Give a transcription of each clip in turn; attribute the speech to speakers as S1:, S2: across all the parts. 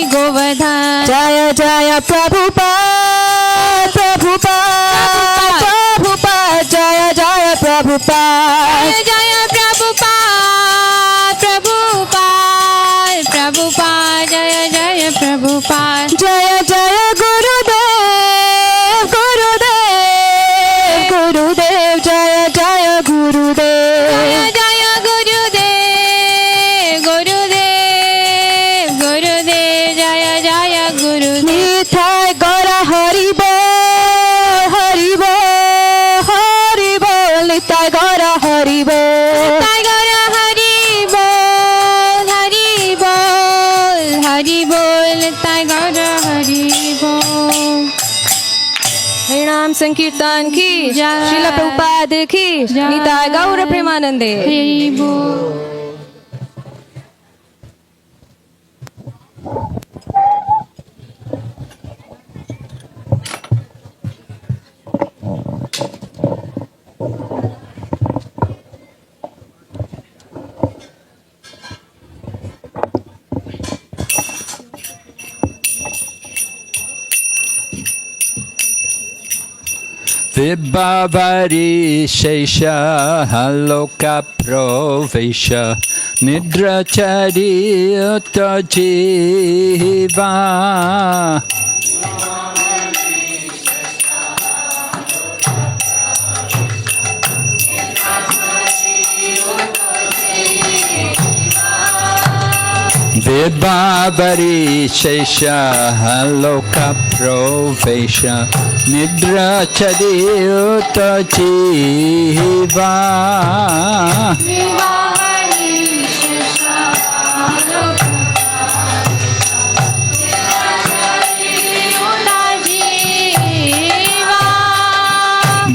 S1: Govardhan.
S2: Jaya Jaya Prabhupada, Prabhupada, Prabhupada, Jaya Jaya Prabhupada.
S1: Jaya Jaya Prabhupada, Prabhupada, Prabhupada, Jaya Jaya Prabhupada.
S2: Jaya Jaya Gurudev, Gurudev, Gurudev, Jaya Jaya Gurudev.
S1: Jaya Jaya Gurudev, Gurudev, Gurudev, Jaya Jaya Gurudev.
S2: Nithai Gora Hari Bol, Hari Bol, Hari Bol, Nithai Gora Hari Bol.
S1: Tigara Hari Bol, Hari Bol, Hari Bol, Tigara Hari Bol.
S2: Hari Nam Sankirtan ki,
S1: Jai.
S2: Srila Prabhupada ki,
S1: Jai.
S2: Nithai Gaura Premanande.
S1: Hari Bol.
S3: Vibhavari Shesha Haloka Provesha Nidrachari Utajiva Vibhavari Shesha Haloka Provesha Nidrachari Utajiva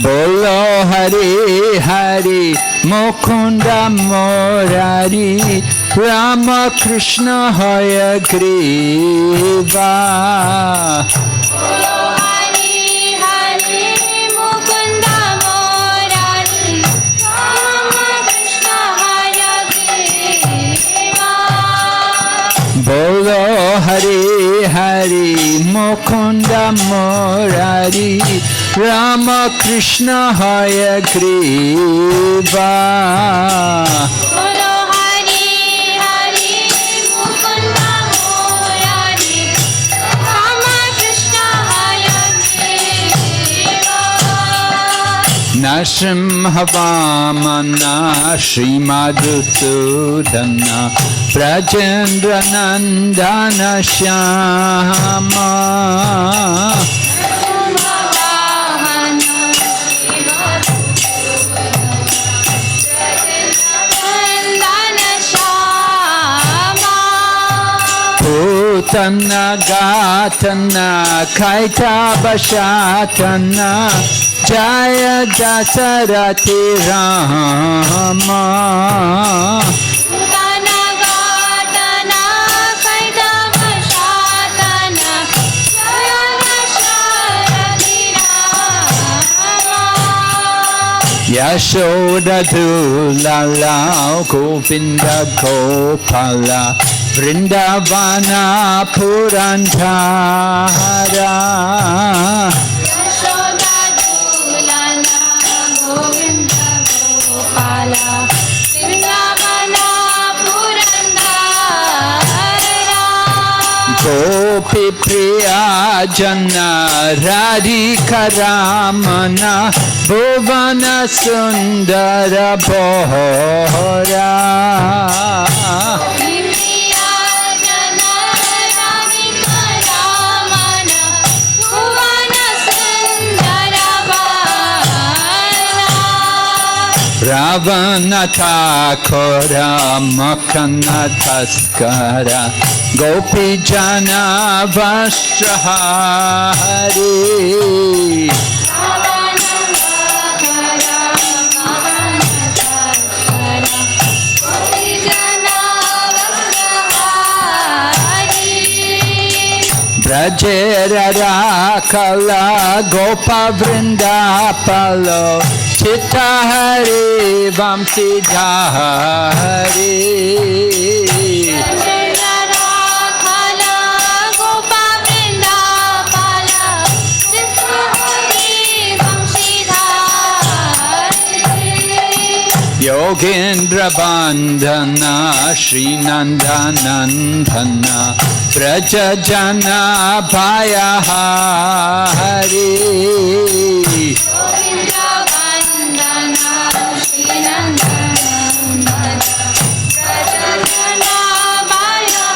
S3: Bolo Hari Hari Mukunda Murari Rama Krishna Hayagriva Bolo Hari Hari Mukunda Murari Rama Krishna Hayagriva Nasimhavamana Srimadutudana Brajendra Nandana Shyama Putana Gatana Kaita Bashatana Jaya Dasarati Rama Yashoda Lala Govinda Gopala Vrindavana Purandhara Gopi Priya Jana Radhika Ramana Bhuvana Sundara Bhora Ravana Thakura Makana Taskara Gopi Jana Vastrahari Brajera Rakala Gopa Vrindapalo Chitta Hari Vamsi Dhari Yogendra Bandhana Shri Nandanandana Prajajana Bhaya Hari
S1: Govinda Vandana Shri Nandanandana Prajajana Bhaya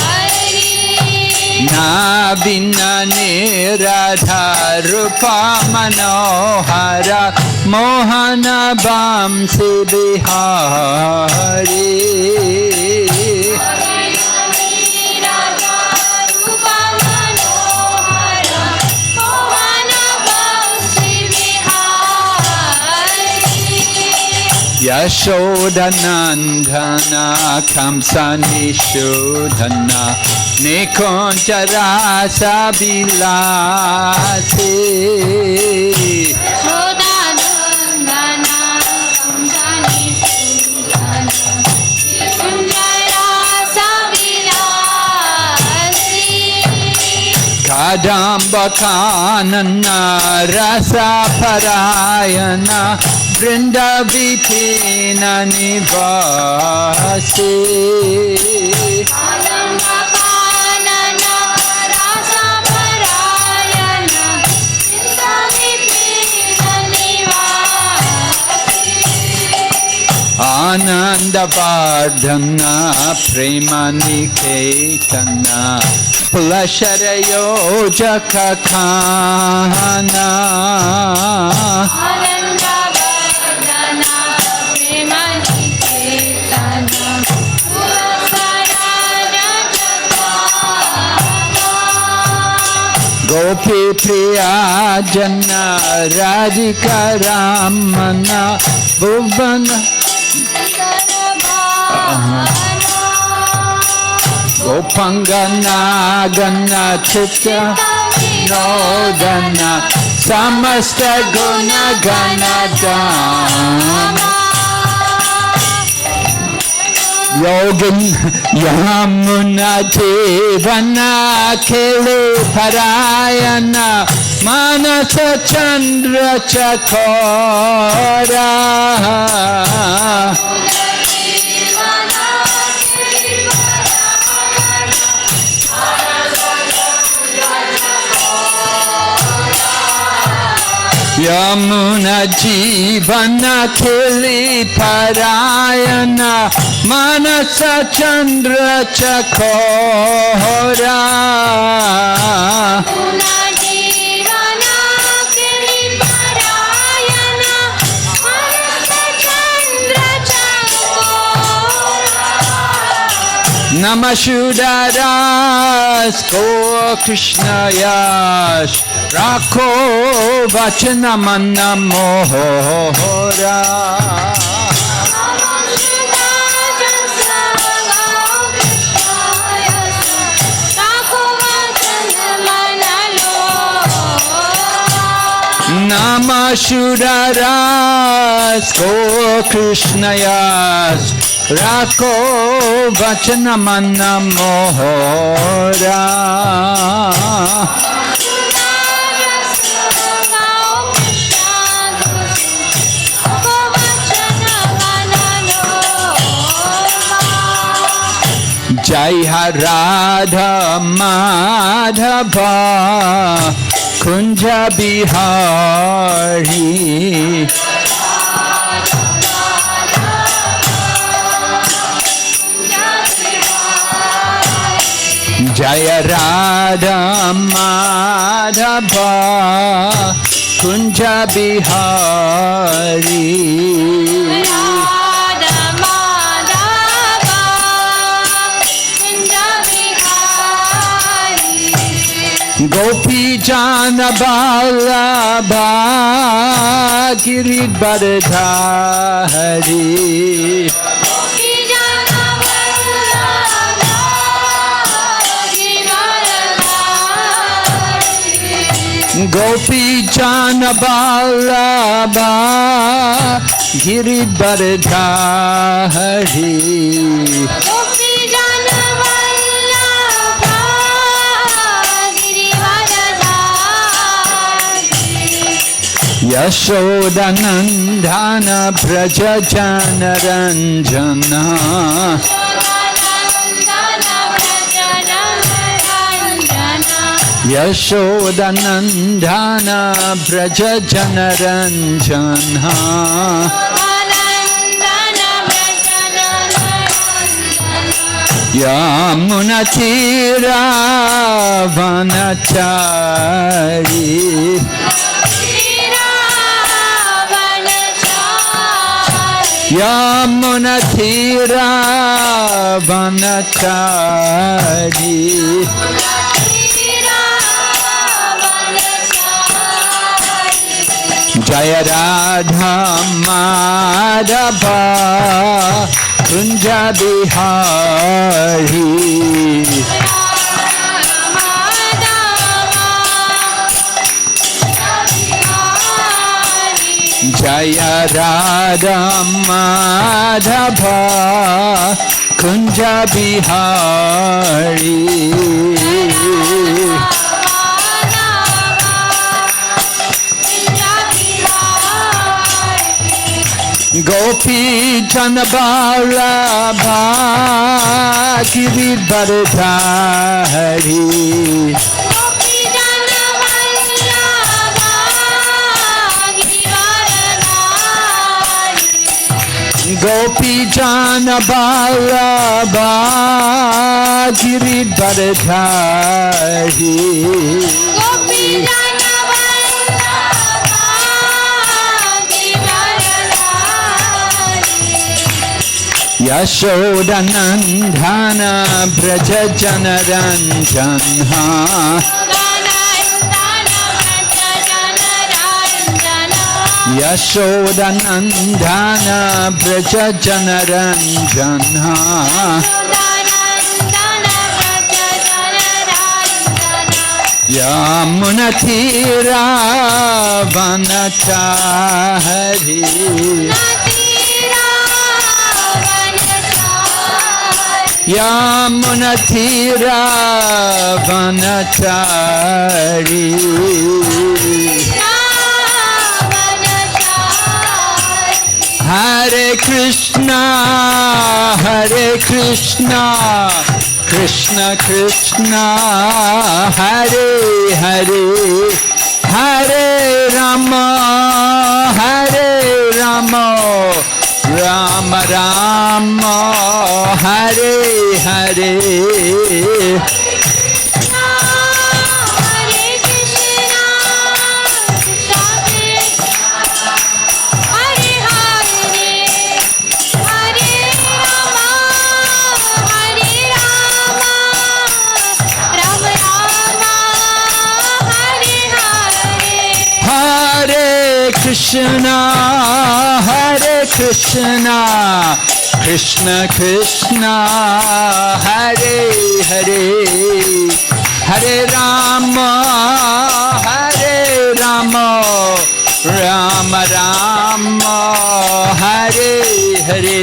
S1: Hari
S3: Nabina Niradha Rupa Manohara Mohana Bamsi Bihari Yashodanandana Kamsanishodhana Nikonchara Sabilasi
S1: Shodanandana Kamsani Sudana Nikunjara Savilasi
S3: Kadamba Kanana Rasa Parayana Vrinda Vipina Nivasi
S1: Kadamba Kanana Rasa Parayana Vrinda Vipina Nivasi
S3: Ananda Vardhana Prema Niketana Pulasharayo Jakakana
S1: Ananda Vardhana Premani Ketana Pulasara Rajakana
S3: Gopi Priya Jana Radhika Ramana Bhuvana Gopangana Gana Chitta Nodana Samasta Guna Gana Dama Yogin Yamuna Devana Kele Parayana Manasa Chandra Chakora Yamuna Jivana Kili Parayana Manasa Chandra Chakora Namashudaras Ko Krishna Yash Rakho Vachana Manna Mohora Namashudaras Ko Krishna Yash Rakho Vachana Manna Mohora Jai Radha Madhava Kunja Bihari Jaya Radha Madhava Kunja Bihari Gopi Jana Vallabha Giridharadhari Gopi Jana Vallabha Giridharadhari Yashodanandana Braja Jana Ranjana Yashodanandana Braja Jana Ranjana Yamunatira Vanachari Yamunatira Vanachari Jaya Radha Madhava Kunja Bihari Jaya Radha Madhava Kunja Bihari Gopi Janabala Giridhari Gopi Janabala Giridhari Yashodanandana Braja Jana Ranjana Yashodanandana Braja Jana Ranjana Yamunatira Vanachari Yamunatira Vanachari Hare Krishna Krishna Krishna Hare Hare Hare Rama Rama Rama Hare Hare Krishna Krishna Krishna Hare Hare Hare Rama Rama Rama Hare Hare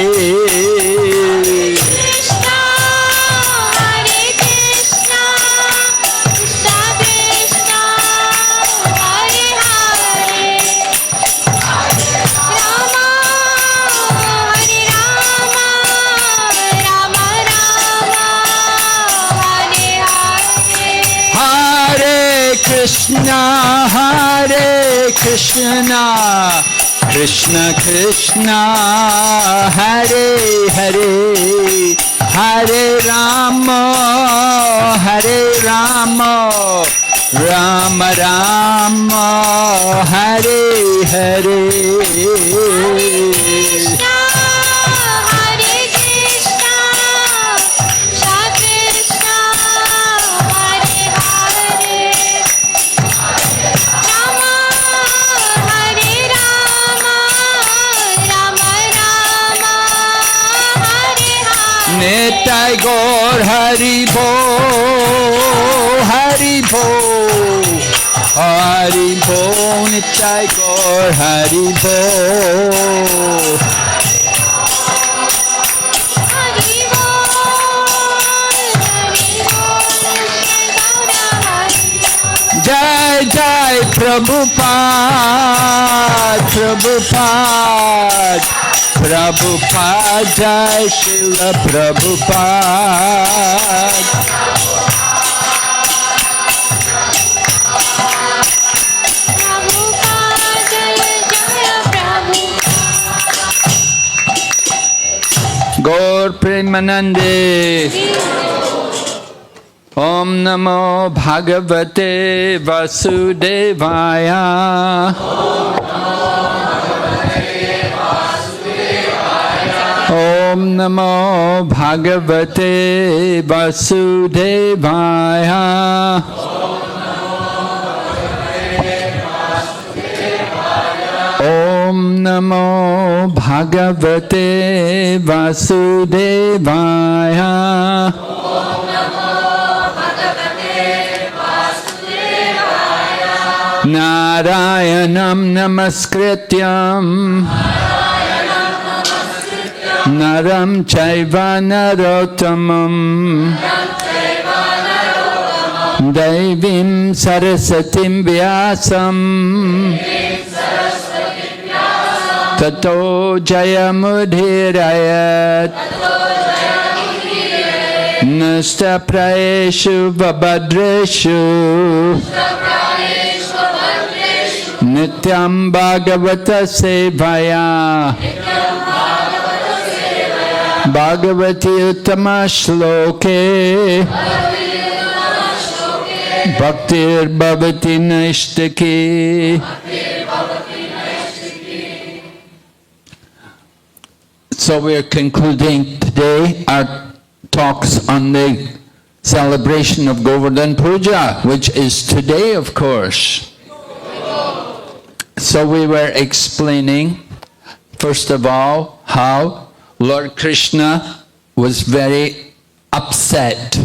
S3: Krishna Krishna Krishna Hare Hare Hare Rama Rama Rama Hare Hare Nitai Gaur Hari Bo Nitai Gaur Hari Bo Jai Jai Prabhupada, Prabhupada, Prabhupada, Jai Srila Prabhupada. Gaur Premanande. Om Namo Bhagavate Vasudevaya. Om Namo Bhagavate Vasudevaya. Om Namo Bhagavate Vasudevaya. Narayanam Namaskrityam Naram Chaiva Narottamam Devim Sarasatim Vyasam Tato Jayamudhirayat Nasta Praeshu Vabhadreshu Nityam Bhagavata Sevaya Bhagavati Uttama Shloke Bhaktir Bhavati Naishtaki. So we are concluding today our talks on the celebration of Govardhan Puja, which is today, of course. So we were explaining, first of all, how Lord Krishna was very upset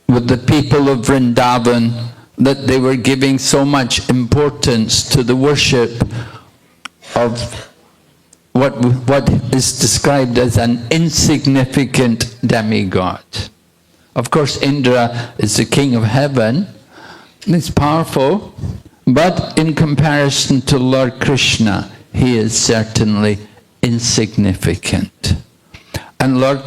S3: with the people of Vrindavan that they were giving so much importance to the worship of what is described as an insignificant demigod. Of course, Indra is the king of heaven. He's powerful, but in comparison to Lord Krishna, he is certainly insignificant. And Lord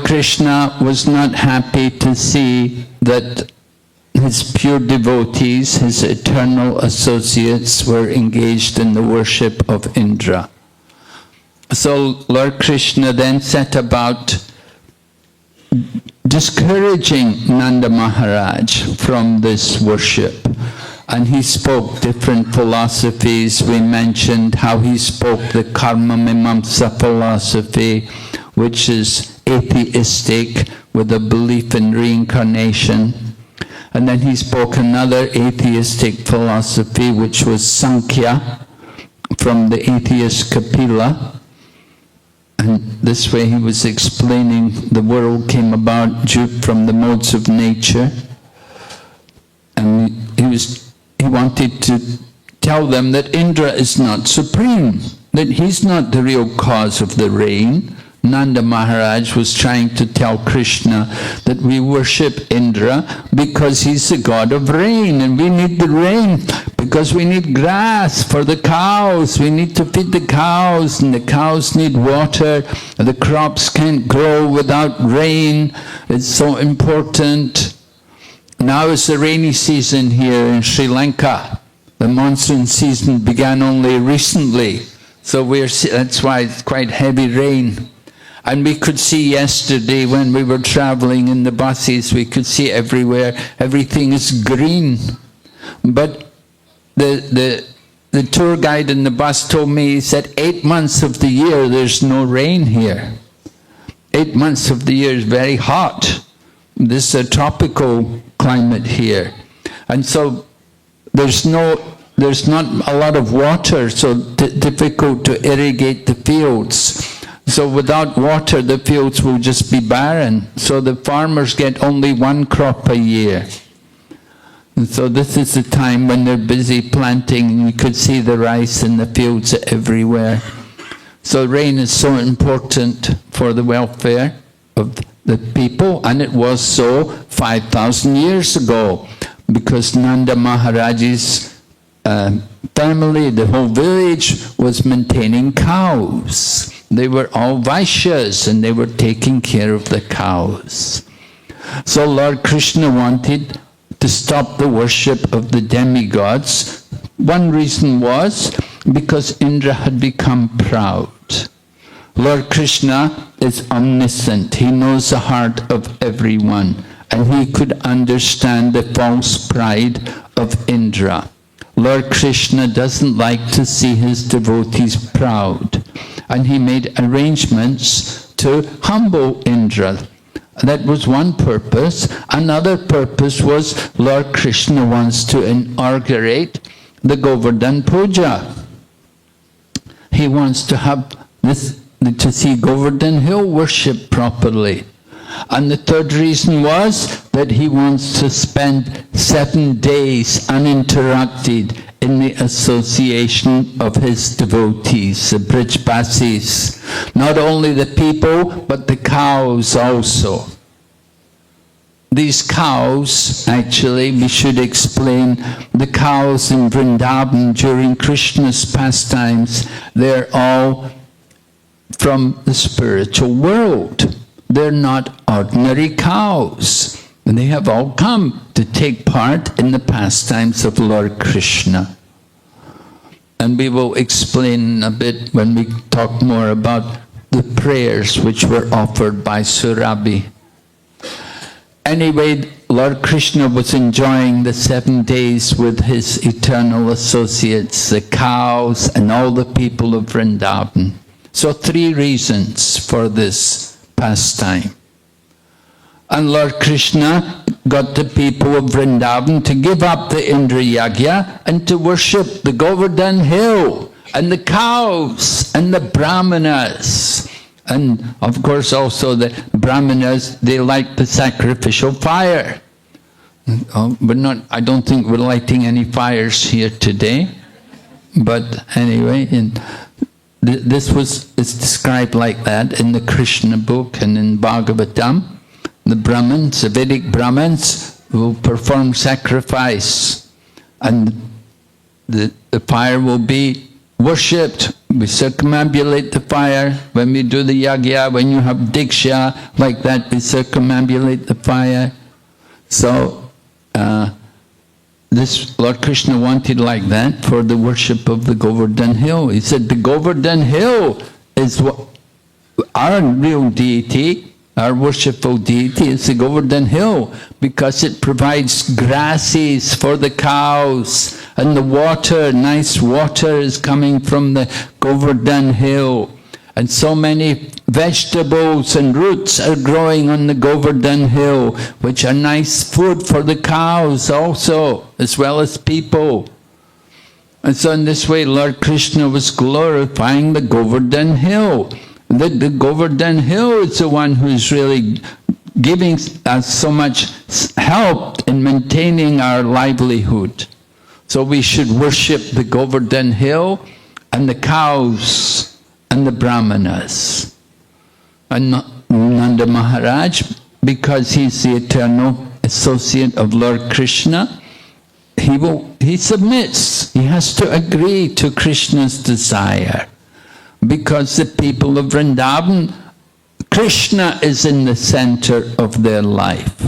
S3: Krishna was not happy to see that his pure devotees, his eternal associates, were engaged in the worship of Indra. So Lord Krishna then set about discouraging Nanda Maharaj from this worship. And he spoke different philosophies. We mentioned how he spoke the Karma Mimamsa philosophy, which is atheistic with a belief in reincarnation. And then he spoke another atheistic philosophy, which was Sankhya, from the atheist Kapila. And this way he was explaining the world came about from the modes of nature. And he wanted to tell them that Indra is not supreme, that he's not the real cause of the rain. Nanda Maharaj was trying to tell Krishna that we worship Indra because he's the god of rain, and we need the rain because we need grass for the cows. We need to feed the cows, and the cows need water. The crops can't grow without rain. It's so important. Now is the rainy season here in Sri Lanka. The monsoon season began only recently, so that's why it's quite heavy rain. And we could see yesterday when we were traveling in the buses, we could see everywhere, everything is green. But the tour guide in the bus told me, he said, 8 months of the year there's no rain here. 8 months of the year is very hot. This is a tropical climate here. And so there's not a lot of water, so difficult to irrigate the fields. So without water, the fields will just be barren. So the farmers get only one crop a year. And so this is the time when they're busy planting, and you could see the rice in the fields everywhere. So rain is so important for the welfare of the people, and it was so 5,000 years ago, because Nanda Maharaj's family, the whole village, was maintaining cows. They were all Vaishyas, and they were taking care of the cows. So Lord Krishna wanted to stop the worship of the demigods. One reason was because Indra had become proud. Lord Krishna is omniscient. He knows the heart of everyone, and he could understand the false pride of Indra. Lord Krishna doesn't like to see his devotees proud, and he made arrangements to humble Indra. That was one purpose. Another purpose was Lord Krishna wants to inaugurate the Govardhan Puja. He wants to have this, to see Govardhan Hill worshipped properly. And the third reason was that he wants to spend 7 days uninterrupted in the association of his devotees, the Brijbasis. Not only the people, but the cows also. These cows, actually, we should explain, the cows in Vrindavan during Krishna's pastimes, they're all from the spiritual world. They're not ordinary cows. And they have all come to take part in the pastimes of Lord Krishna. And we will explain a bit when we talk more about the prayers which were offered by Surabhi. Anyway, Lord Krishna was enjoying the 7 days with his eternal associates, the cows and all the people of Vrindavan. So 3 reasons for this pastime. And Lord Krishna got the people of Vrindavan to give up the Indra Yagya and to worship the Govardhan Hill and the cows and the Brahmanas. And of course also the Brahmanas, they like the sacrificial fire. I don't think we're lighting any fires here today. But anyway, it's described like that in the Krishna book and in Bhagavatam. The Brahmins, the Vedic Brahmins, will perform sacrifice, and the fire will be worshipped. We circumambulate the fire when we do the yagya, when you have diksha, like that, we circumambulate the fire. So this Lord Krishna wanted like that for the worship of the Govardhan Hill. He said the Govardhan Hill is what our real deity, our worshipful deity is the Govardhan Hill, because it provides grasses for the cows, and the water, nice water is coming from the Govardhan Hill. And so many vegetables and roots are growing on the Govardhan Hill, which are nice food for the cows also, as well as people. And so in this way, Lord Krishna was glorifying the Govardhan Hill. The Govardhan Hill is the one who is really giving us so much help in maintaining our livelihood. So we should worship the Govardhan Hill and the cows and the Brahmanas. And Nanda Maharaj, because he's the eternal associate of Lord Krishna, he submits. He has to agree to Krishna's desire. Because the people of Vrindavan, Krishna is in the center of their life.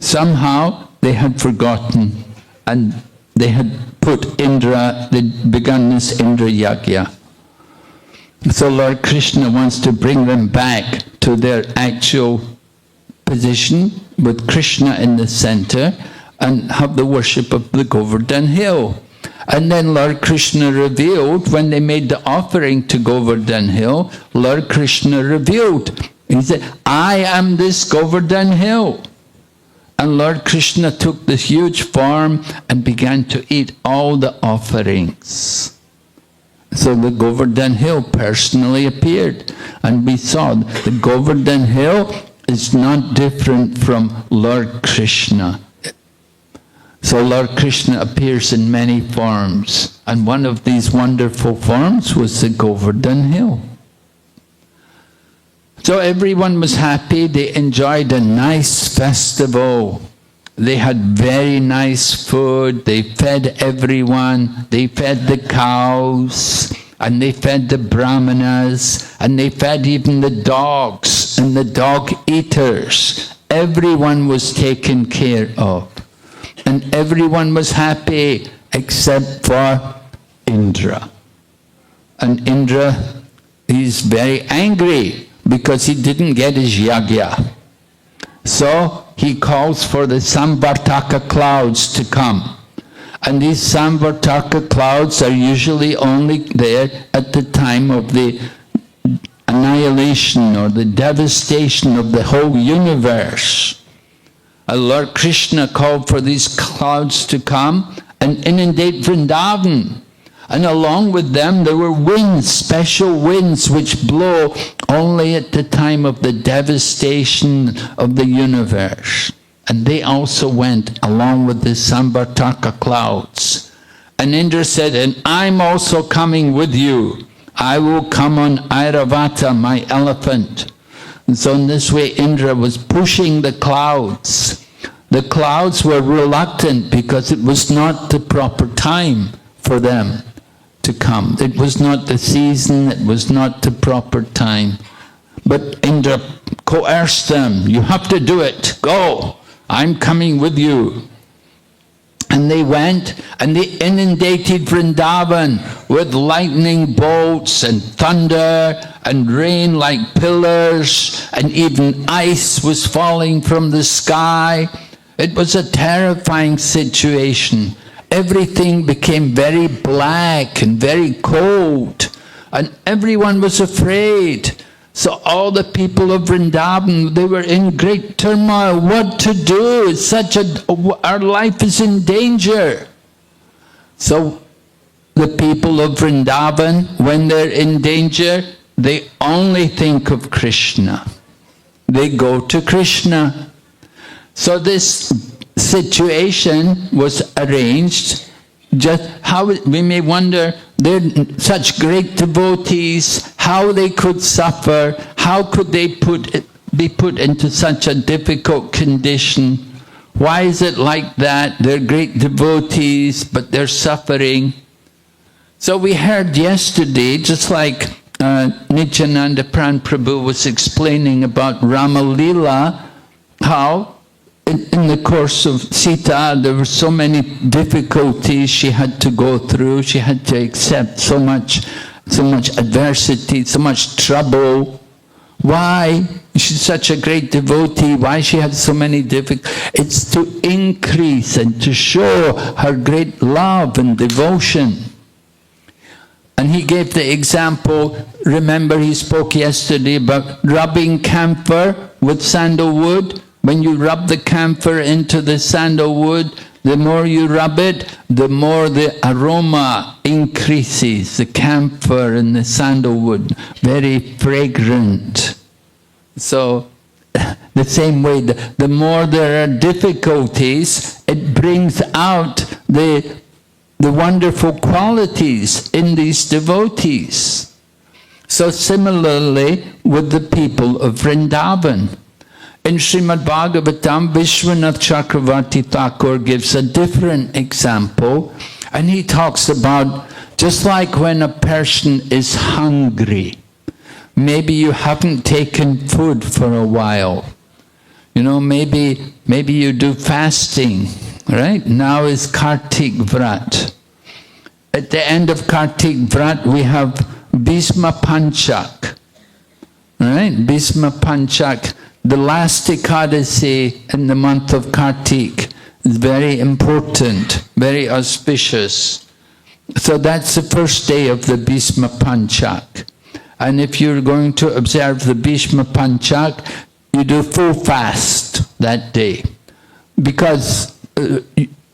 S3: Somehow they had forgotten, and they had put Indra, they'd begun this Indra Yagya. So Lord Krishna wants to bring them back to their actual position with Krishna in the center and have the worship of the Govardhan Hill. And then Lord Krishna revealed, when they made the offering to Govardhan Hill, Lord Krishna revealed, he said, I am this Govardhan Hill. And Lord Krishna took this huge form and began to eat all the offerings. So the Govardhan Hill personally appeared. And we saw the Govardhan Hill is not different from Lord Krishna. So Lord Krishna appears in many forms. And one of these wonderful forms was the Govardhan Hill. So everyone was happy. They enjoyed a nice festival. They had very nice food. They fed everyone. They fed the cows, and they fed the brahmanas, and they fed even the dogs and the dog eaters. Everyone was taken care of. And everyone was happy except for Indra. And Indra, he's very angry because he didn't get his yagya. So he calls for the Samvartaka clouds to come. And these Samvartaka clouds are usually only there at the time of the annihilation or the devastation of the whole universe. Lord Krishna called for these clouds to come and inundate Vrindavan. And along with them there were winds, special winds which blow only at the time of the devastation of the universe. And they also went along with the Samvartaka clouds. And Indra said, and I'm also coming with you. I will come on Airavata, my elephant. And so in this way Indra was pushing the clouds. The clouds were reluctant because it was not the proper time for them to come. It was not the season, it was not the proper time. But Indra coerced them. You have to do it. Go. I'm coming with you. And they went and they inundated Vrindavan with lightning bolts and thunder and rain like pillars, and even ice was falling from the sky. It was a terrifying situation. Everything became very black and very cold, and everyone was afraid. So all the people of Vrindavan, they were in great turmoil. What to do? Our life is in danger. So the people of Vrindavan, when they're in danger, they only think of Krishna. They go to Krishna. So this situation was arranged. Just how we may wonder, they're such great devotees, how they could suffer, how could they be put into such a difficult condition? Why is it like that? They're great devotees, but they're suffering. So we heard yesterday, just like Nityananda Pran Prabhu was explaining about Rama Lila, how in the course of Sita, there were so many difficulties she had to go through. She had to accept so much adversity, so much trouble. Why? She's such a great devotee. Why she had so many difficulties? It's to increase and to show her great love and devotion. And he gave the example, remember he spoke yesterday about rubbing camphor with sandalwood. When you rub the camphor into the sandalwood, the more you rub it, the more the aroma increases. The camphor and the sandalwood, very fragrant. So, the same way, the more there are difficulties, it brings out the wonderful qualities in these devotees. So similarly with the people of Vrindavan. In Srimad Bhagavatam, Vishwanath Chakravarti Thakur gives a different example, and he talks about just like when a person is hungry. Maybe you haven't taken food for a while. You know, maybe you do fasting, right? Now is Kartik Vrat. At the end of Kartik Vrat, we have Bhisma Panchak, right? Bhisma Panchak. The last Ekadasi in the month of Kartik is very important, very auspicious. So that's the first day of the Bhisma Panchak. And if you're going to observe the Bhisma Panchak, you do full fast that day. Because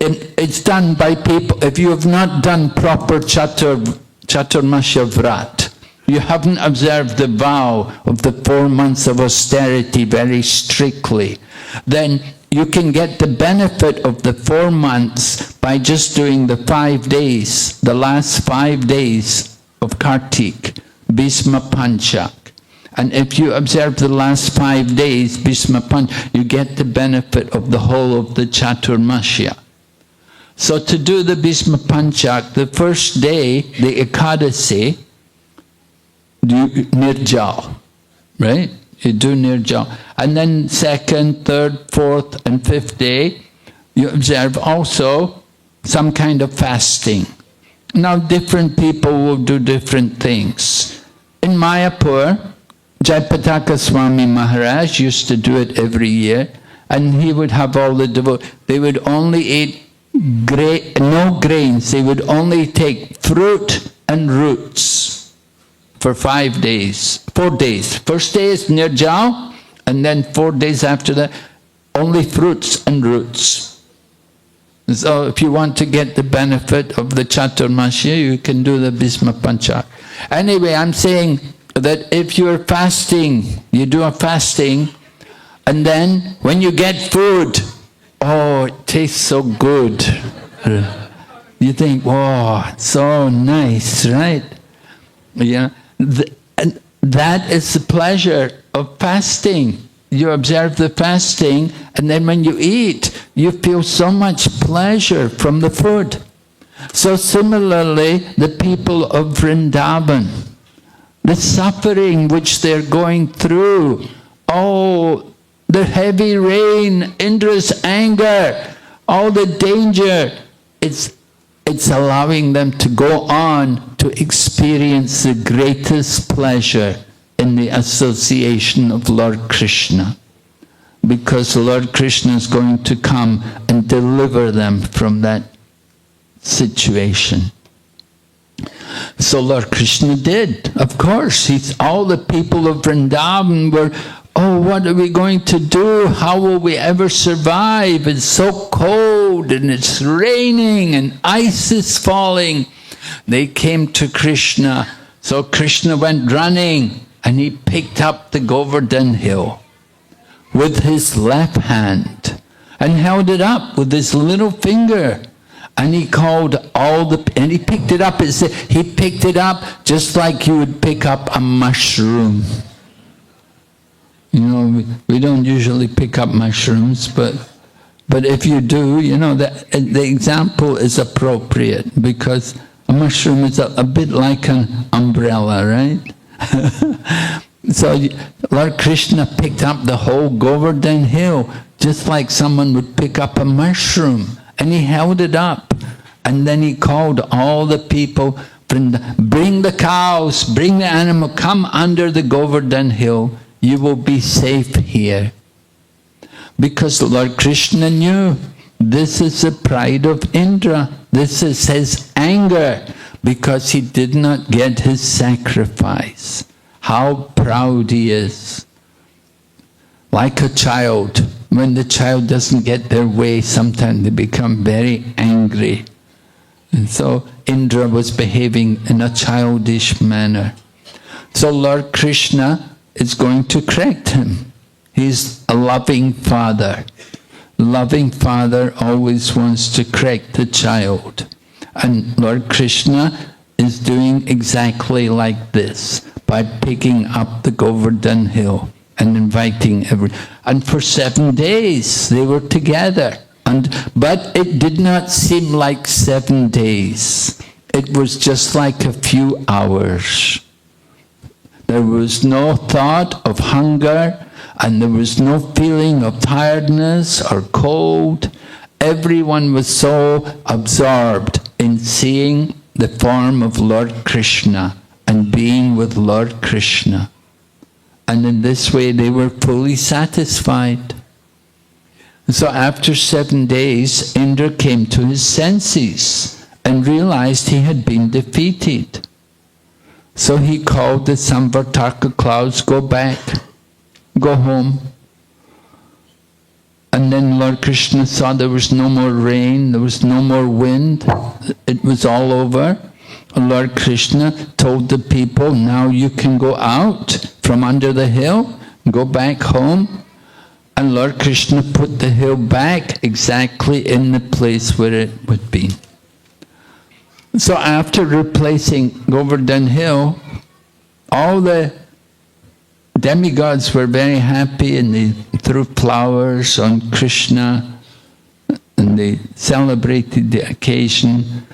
S3: it's done by people, if you have not done proper Chaturmasya Vrat, you haven't observed the vow of the 4 months of austerity very strictly, then you can get the benefit of the 4 months by just doing the 5 days, the last 5 days of Kartik, Bhisma Panchak. And if you observe the last 5 days, Bhisma Panchak, you get the benefit of the whole of the Chaturmasya. So to do the Bhisma Panchak, the first day, the Ekadasi, do Nirjal, right? You do Nirjal. And then second, third, fourth, and fifth day, you observe also some kind of fasting. Now different people will do different things. In Mayapur, Jayapataka Swami Maharaj used to do it every year, and he would have all the devotees. They would only eat no grains. They would only take fruit and roots for 5 days, 4 days. First day is Nirjal, and then 4 days after that, only fruits and roots. So if you want to get the benefit of the Chaturmasya, you can do the Bhisma Panchak. Anyway, I'm saying that if you're fasting, you do a fasting, and then when you get food, oh, it tastes so good. You think, oh, it's so nice, right? Yeah, and that is the pleasure of fasting. You observe the fasting, and then when you eat, you feel so much pleasure from the food. So similarly, the people of Vrindavan, the suffering which they're going through, oh, the heavy rain, Indra's anger, all the danger, it's allowing them to go on to experience the greatest pleasure in the association of Lord Krishna, because Lord Krishna is going to come and deliver them from that situation. So Lord Krishna did, of course. All the people of Vrindavan were, oh, what are we going to do? How will we ever survive? It's so cold and it's raining and ice is falling. They came to Krishna. So Krishna went running, and he picked up the Govardhan hill with his left hand and held it up with his little finger. And he called and he picked it up. He picked it up just like you would pick up a mushroom. You know, we don't usually pick up mushrooms, but if you do, you know, the example is appropriate, because a mushroom is a bit like an umbrella, right? So Lord Krishna picked up the whole Govardhan hill just like someone would pick up a mushroom, and he held it up, and then he called all the people, bring the cows, bring the animal, come under the Govardhan hill, you will be safe here. Because Lord Krishna knew this is the pride of Indra, this is his anger, because he did not get his sacrifice. How proud he is. Like a child, when the child doesn't get their way, sometimes they become very angry. And so Indra was behaving in a childish manner. So Lord Krishna is going to correct him. He's a loving father. Loving father always wants to correct the child. And Lord Krishna is doing exactly like this, by picking up the Govardhan hill and inviting everyone. And for 7 days they were together. But it did not seem like 7 days. It was just like a few hours. There was no thought of hunger, and there was no feeling of tiredness or cold. Everyone was so absorbed in seeing the form of Lord Krishna and being with Lord Krishna. And in this way they were fully satisfied. So after 7 days, Indra came to his senses and realized he had been defeated. So he called the Samvartaka clouds, go back, go home. And then Lord Krishna saw there was no more rain, there was no more wind, it was all over. Lord Krishna told the people, now you can go out from under the hill, go back home. And Lord Krishna put the hill back exactly in the place where it would be. So after replacing Govardhan hill, all the demigods were very happy and they threw flowers on Krishna and they celebrated the occasion.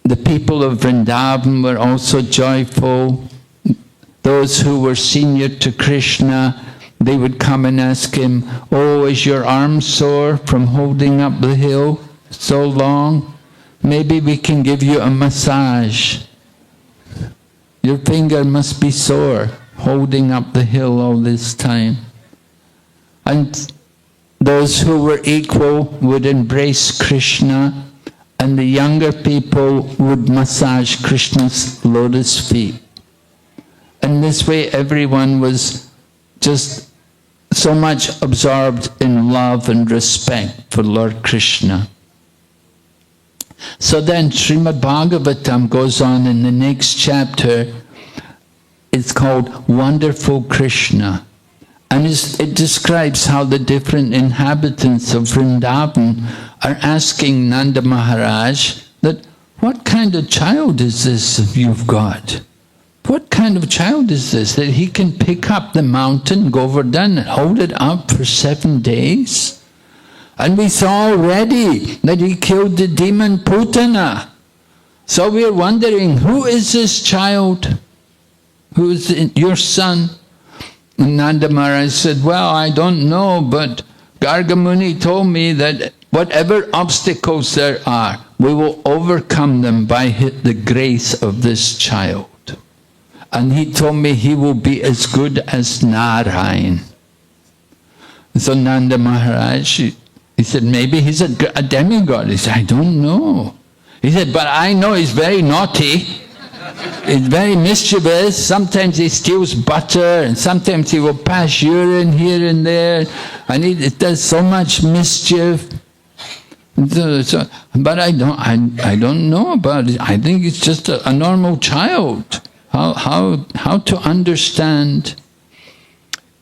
S3: The people of Vrindavan were also joyful. Those who were senior to Krishna, they would come and ask him, "Oh, is your arm sore from holding up the hill so long? Maybe we can give you a massage. Your finger must be sore, holding up the hill all this time." And those who were equal would embrace Krishna, and the younger people would massage Krishna's lotus feet. And this way everyone was just so much absorbed in love and respect for Lord Krishna. So then Srimad Bhagavatam goes on in the next chapter. It's called Wonderful Krishna. And it describes how the different inhabitants of Vrindavan are asking Nanda Maharaj that, "What kind of child is this you've got? What kind of child is this that he can pick up the mountain Govardhan and hold it up for 7 days? And we saw already that he killed the demon Putana. So we're wondering, who is this child? Who is your son?" And Nanda Maharaj said, "Well, I don't know, but Garga Muni told me that whatever obstacles there are, we will overcome them by the grace of this child. And he told me he will be as good as Narayan." So Nanda Maharaj, he said, "Maybe he's a demigod." He said, "I don't know." He said, "But I know he's very naughty. He's very mischievous. Sometimes he steals butter, and sometimes he will pass urine here and there, and he does so much mischief. But I don't know about it. I think it's just a normal child. How to understand?"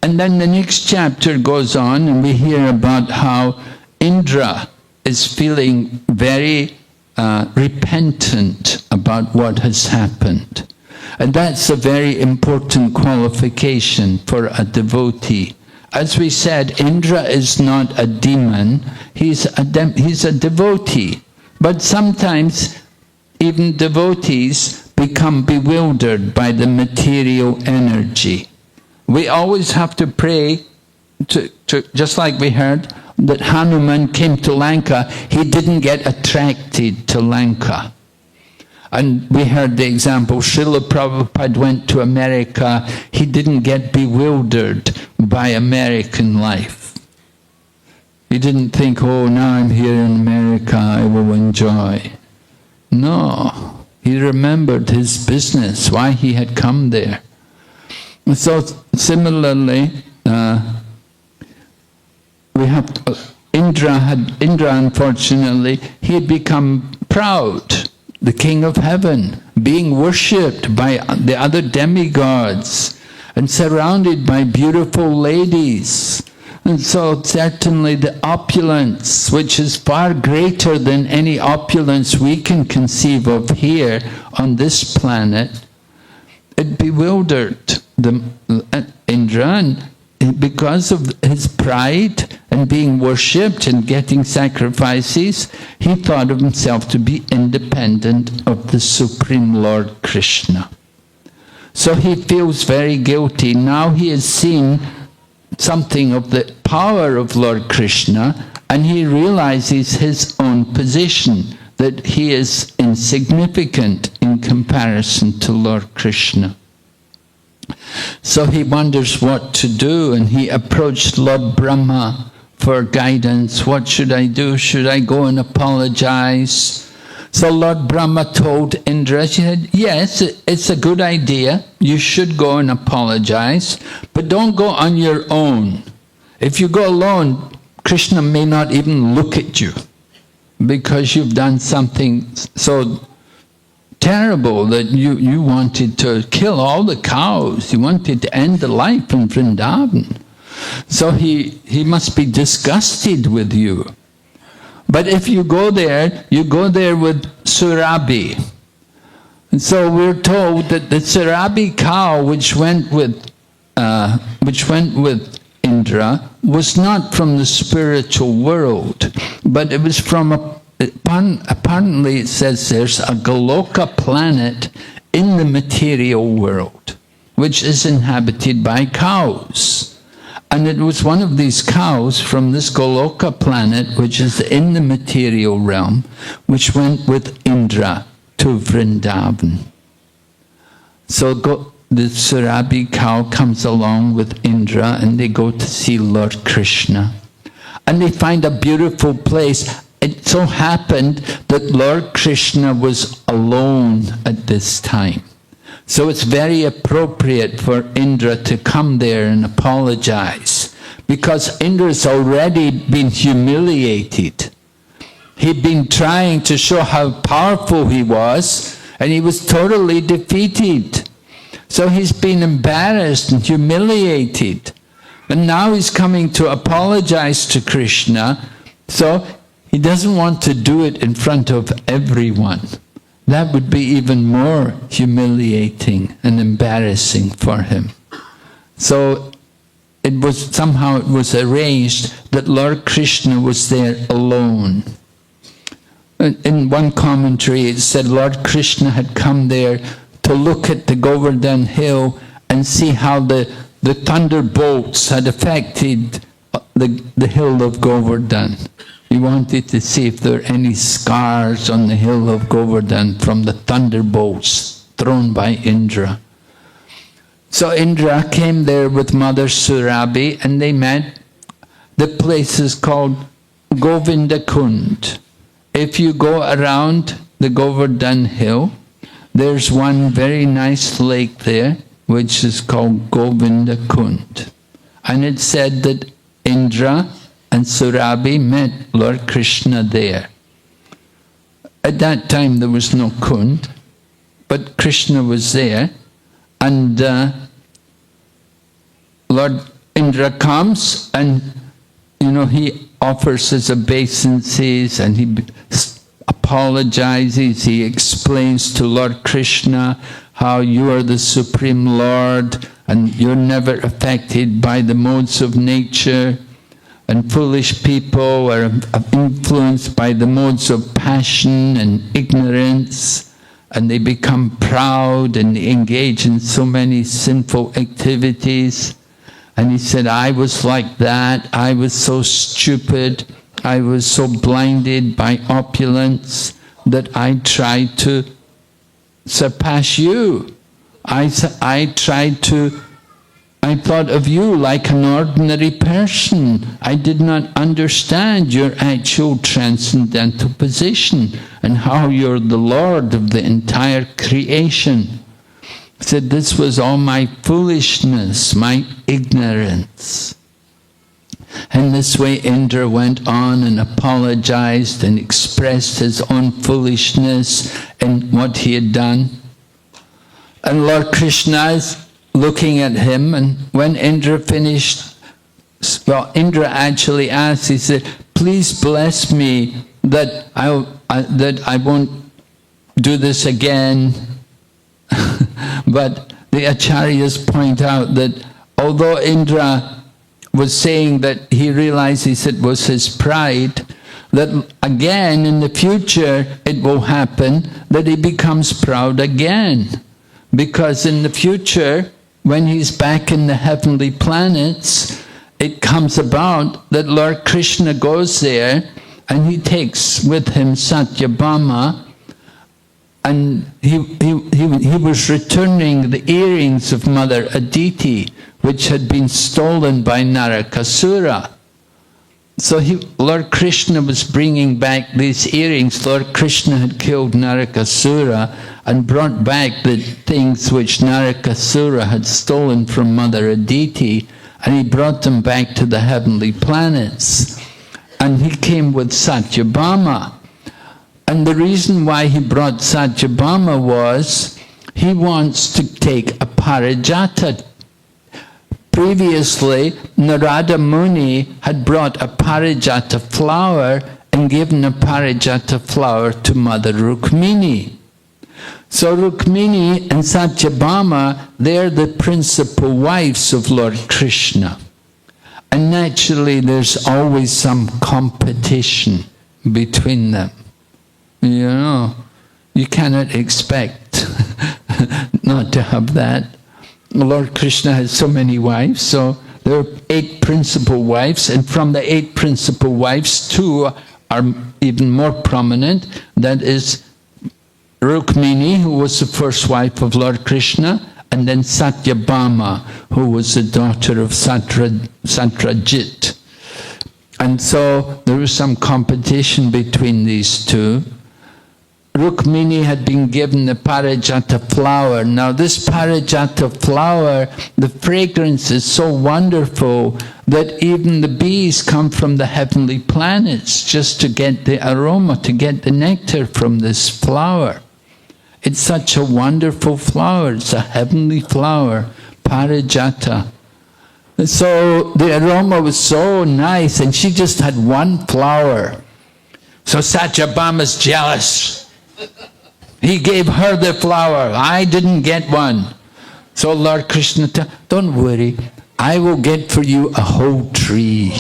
S3: And then the next chapter goes on, and we hear about how Indra is feeling very repentant about what has happened. And that's a very important qualification for a devotee. As we said, Indra is not a demon, he's a devotee. But sometimes even devotees become bewildered by the material energy. We always have to pray, just like we heard, that Hanuman came to Lanka, he didn't get attracted to Lanka. And we heard the example, Srila Prabhupada went to America, he didn't get bewildered by American life. He didn't think, "Oh, now I'm here in America, I will enjoy." No, he remembered his business, why he had come there. So similarly, we have Indra, unfortunately, he had become proud, the king of heaven, being worshipped by the other demigods and surrounded by beautiful ladies. And so certainly the opulence, which is far greater than any opulence we can conceive of here on this planet, it bewildered Indra, and because of his pride and being worshipped and getting sacrifices, he thought of himself to be independent of the Supreme Lord Krishna. So he feels very guilty. Now he has seen something of the power of Lord Krishna, and he realizes his own position, that he is insignificant in comparison to Lord Krishna. So he wonders what to do, and he approached Lord Brahma for guidance. What should I do? Should I go and apologize? So Lord Brahma told Indra, she said, "Yes, it's a good idea. You should go and apologize, but don't go on your own. If you go alone, Krishna may not even look at you, because you've done something so terrible that you wanted to kill all the cows. You wanted to end the life in Vrindavan. So he must be disgusted with you. But if you go there with Surabhi. And so we're told that the Surabhi cow, which went with which went with Indra, was not from the spiritual world, but it was from apparently it says there's a Goloka planet in the material world, which is inhabited by cows. And it was one of these cows from this Goloka planet, which is in the material realm, which went with Indra to Vrindavan. So the Surabhi cow comes along with Indra, and they go to see Lord Krishna. And they find a beautiful place. It so happened that Lord Krishna was alone at this time. So it's very appropriate for Indra to come there and apologize, because Indra's already been humiliated. He'd been trying to show how powerful he was, and he was totally defeated. So he's been embarrassed and humiliated. And now he's coming to apologize to Krishna, so he doesn't want to do it in front of everyone. That would be even more humiliating and embarrassing for him. So it was arranged that Lord Krishna was there alone. In one commentary it said Lord Krishna had come there to look at the Govardhan hill and see how the thunderbolts had affected the hill of Govardhan. He wanted to see if there were any scars on the hill of Govardhan from the thunderbolts thrown by Indra. So Indra came there with Mother Surabhi, and they met. The place is called Govinda Kund. If you go around the Govardhan hill, there's one very nice lake there, which is called Govinda Kund. And it said that Indra and Surabhi met Lord Krishna there. At that time there was no Kund, but Krishna was there, and Lord Indra comes, and he offers his obeisances, and he apologizes. He explains to Lord Krishna how you are the Supreme Lord, and you're never affected by the modes of nature, and foolish people are influenced by the modes of passion and ignorance, and they become proud and they engage in so many sinful activities. And he said, I was like that. I was so stupid. I was so blinded by opulence that I tried to surpass you. I thought of you like an ordinary person. I did not understand your actual transcendental position and how you're the Lord of the entire creation. He said, this was all my foolishness, my ignorance. And this way Indra went on and apologized and expressed his own foolishness and what he had done. And Lord Krishna is looking at him, and when Indra finished, well, Indra actually asked, he said, please bless me that I won't do this again. But the acharyas point out that although Indra was saying that he realizes it was his pride, that again in the future it will happen that he becomes proud again. Because in the future, when he's back in the heavenly planets, it comes about that Lord Krishna goes there and he takes with him Satyabhama, and he was returning the earrings of Mother Aditi, which had been stolen by Narakasura. So Lord Krishna was bringing back these earrings. Lord Krishna had killed Narakasura and brought back the things which Narakasura had stolen from Mother Aditi, and he brought them back to the heavenly planets. And he came with Satyabhama. And the reason why he brought Satyabhama was he wants to take a parijata. Previously, Narada Muni had brought a parijata flower and given a parijata flower to Mother Rukmini. So Rukmini and Satyabhama, they're the principal wives of Lord Krishna. And naturally there's always some competition between them. You know, you cannot expect not to have that. Lord Krishna has so many wives, so there are 8 principal wives, and from the 8 principal wives, 2 are even more prominent. That is Rukmini, who was the first wife of Lord Krishna, and then Satyabhama, who was the daughter of Satrajit. And so there was some competition between these 2. Rukmini had been given the Parijata flower. Now this Parijata flower, the fragrance is so wonderful that even the bees come from the heavenly planets just to get the aroma, to get the nectar from this flower. It's such a wonderful flower. It's a heavenly flower, Parijata. So the aroma was so nice, and she just had 1 flower. So Satyabhama's jealous. He gave her the flower. I didn't get one. So Lord Krishna, don't worry, I will get for you a whole tree.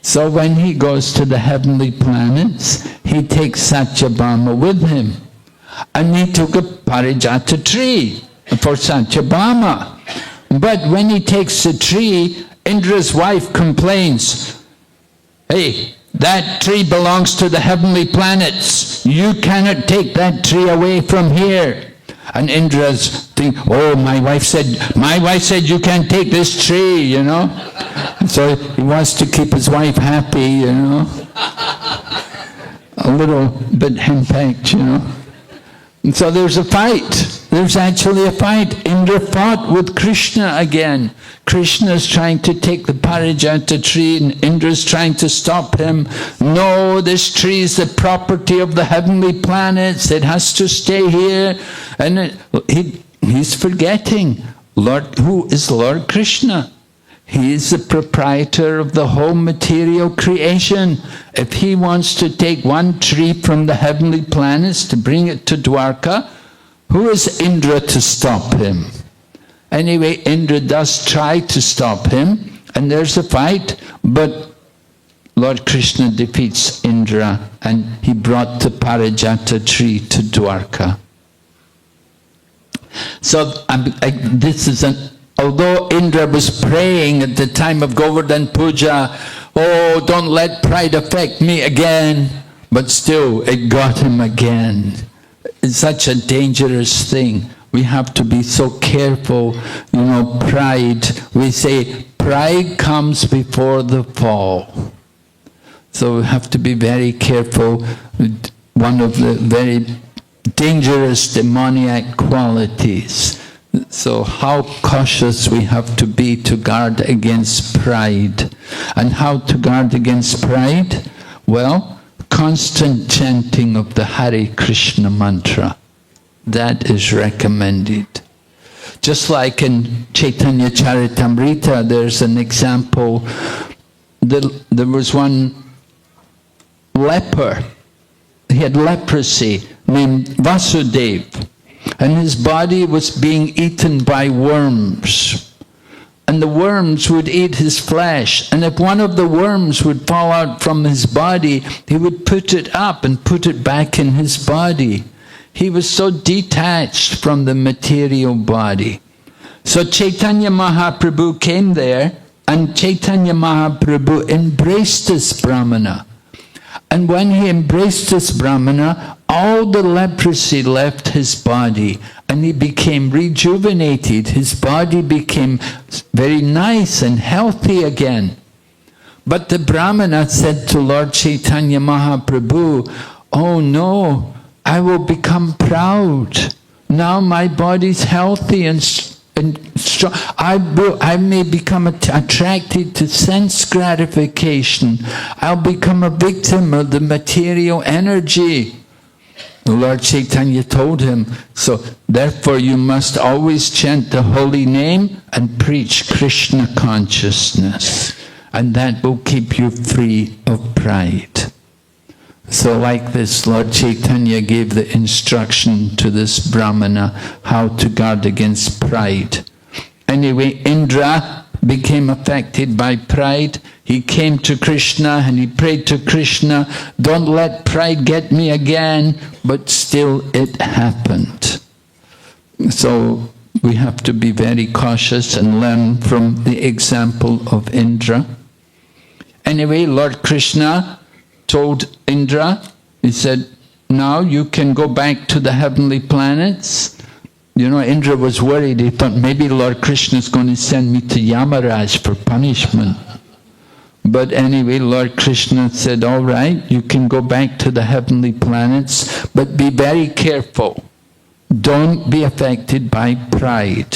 S3: So when he goes to the heavenly planets, he takes Satyabhama with him. And he took a Parijata tree for Satyabhama. But when he takes the tree, Indra's wife complains, "Hey, that tree belongs to the heavenly planets. You cannot take that tree away from here." And Indra's thinking, "Oh, my wife said you can't take this tree, you know." So he wants to keep his wife happy, you know. A little bit henpecked, you know. And so there's a fight. There's actually a fight. Indra fought with Krishna again. Krishna's trying to take the Parijata tree, and Indra's trying to stop him. "No, this tree is the property of the heavenly planets. It has to stay here." And he's forgetting who is Lord Krishna. He is the proprietor of the whole material creation. If he wants to take one tree from the heavenly planets to bring it to Dwarka, who is Indra to stop him? Anyway, Indra does try to stop him, and there's a fight, but Lord Krishna defeats Indra, and he brought the Parijata tree to Dwarka. So although Indra was praying at the time of Govardhan Puja, "Oh, don't let pride affect me again," but still it got him again. It's such a dangerous thing. We have to be so careful. You know, pride, we say pride comes before the fall. So we have to be very careful. One of the very dangerous demoniac qualities. So how cautious we have to be to guard against pride. And how to guard against pride? Well, constant chanting of the Hare Krishna mantra. That is recommended. Just like in Chaitanya Charitamrita, there's an example. There was one leper. He had leprosy, named Vasudev. And his body was being eaten by worms. And the worms would eat his flesh. And if one of the worms would fall out from his body, he would put it up and put it back in his body. He was so detached from the material body. So Chaitanya Mahaprabhu came there, and Chaitanya Mahaprabhu embraced this Brahmana. And when he embraced this Brahmana, all the leprosy left his body, and he became rejuvenated. His body became very nice and healthy again. But the Brahmana said to Lord Chaitanya Mahaprabhu, "Oh no, I will become proud. Now my body's healthy and strong. I may become attracted to sense gratification. I'll become a victim of the material energy." The Lord Chaitanya told him, "So therefore you must always chant the holy name and preach Krishna consciousness, and that will keep you free of pride." So like this, Lord Chaitanya gave the instruction to this Brahmana how to guard against pride. Anyway, Indra became affected by pride. He came to Krishna and he prayed to Krishna, don't let pride get me again, but still it happened. So we have to be very cautious and learn from the example of Indra. Anyway, Lord Krishna told Indra, he said, now you can go back to the heavenly planets. You know, Indra was worried. He thought maybe Lord Krishna is going to send me to Yamaraj for punishment. But anyway, Lord Krishna said, all right, you can go back to the heavenly planets, but be very careful. Don't be affected by pride.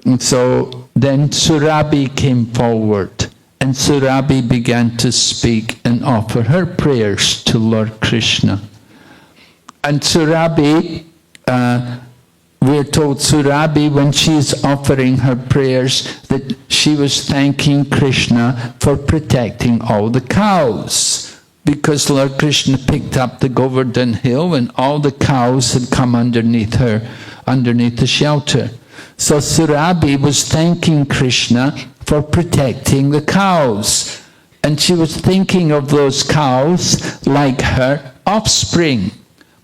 S3: And so then Surabhi came forward. And Surabhi began to speak and offer her prayers to Lord Krishna. And Surabhi, we're told Surabhi, when she is offering her prayers, that she was thanking Krishna for protecting all the cows. Because Lord Krishna picked up the Govardhan hill and all the cows had come underneath the shelter. So Surabhi was thanking Krishna for protecting the cows. And she was thinking of those cows like her offspring.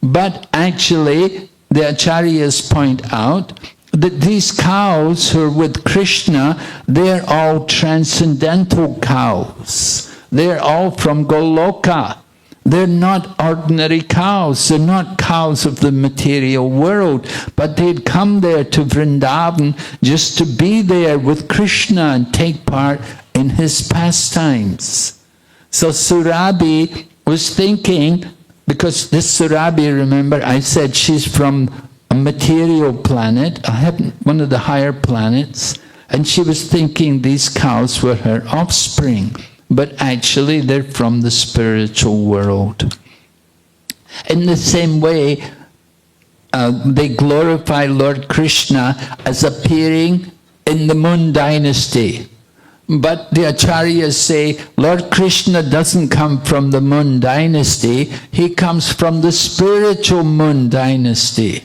S3: But actually, the Acharyas point out that these cows who are with Krishna, they're all transcendental cows. They're all from Goloka. They're not ordinary cows. They're not cows of the material world. But they'd come there to Vrindavan just to be there with Krishna and take part in his pastimes. So Surabhi was thinking, because this Surabhi, remember, I said she's from a material planet, one of the higher planets, and she was thinking these cows were her offspring. But actually they're from the spiritual world. In the same way, they glorify Lord Krishna as appearing in the Moon dynasty. But the Acharyas say, Lord Krishna doesn't come from the Moon dynasty, he comes from the spiritual Moon dynasty.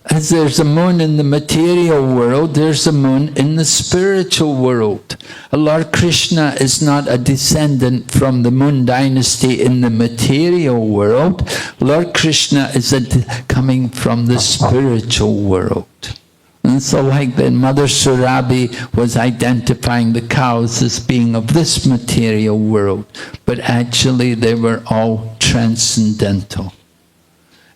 S3: As there's a moon in the material world, there's a moon in the spiritual world. Lord Krishna is not a descendant from the Moon dynasty in the material world. Lord Krishna is coming from the spiritual world. And so like that, Mother Surabhi was identifying the cows as being of this material world, but actually they were all transcendental.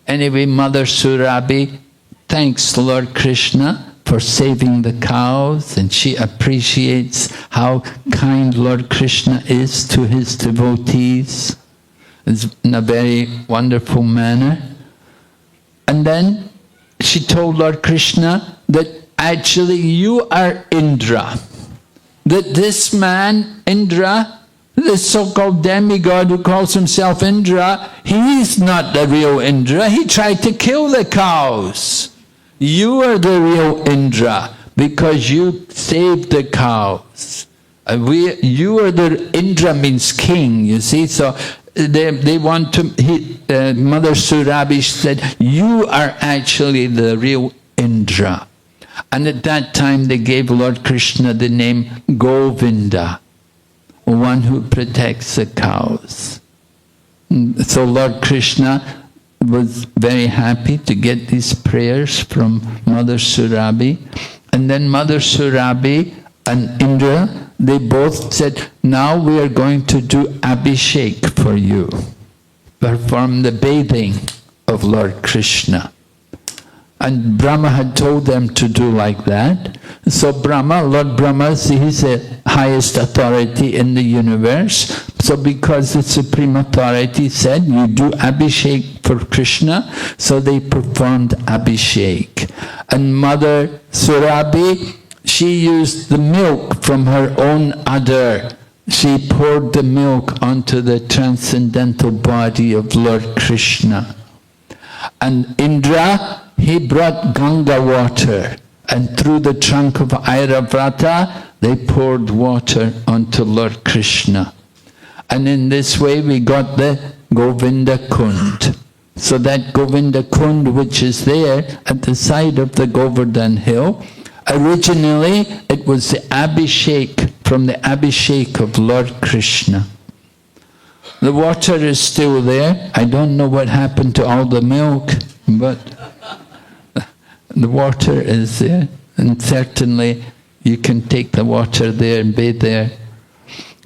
S3: Anyway, Mother Surabhi thanks Lord Krishna for saving the cows, and she appreciates how kind Lord Krishna is to his devotees in a very wonderful manner. And then she told Lord Krishna that actually you are Indra. That this man, Indra, this so-called demigod who calls himself Indra, he's not the real Indra. He tried to kill the cows. You are the real Indra because you saved the cows. You are the, Indra means king, you see. So they want to, Mother Surabhi said, you are actually the real Indra. And at that time they gave Lord Krishna the name Govinda, one who protects the cows. So Lord Krishna was very happy to get these prayers from Mother Surabhi. And then Mother Surabhi and Indra, they both said, now we are going to do Abhishek for you. Perform the bathing of Lord Krishna. And Brahma had told them to do like that. So Brahma, Lord Brahma, he's the highest authority in the universe. So because the Supreme Authority said, you do Abhishek for Krishna, so they performed Abhishek. And Mother Surabhi, she used the milk from her own udder. She poured the milk onto the transcendental body of Lord Krishna. And Indra, he brought Ganga water, and through the trunk of Airavrata, they poured water onto Lord Krishna. And in this way we got the Govinda Kund. So that Govinda Kund, which is there at the side of the Govardhan hill, originally it was the Abhishek, from the Abhishek of Lord Krishna. The water is still there. I don't know what happened to all the milk, but the water is there. And certainly you can take the water there and bathe there.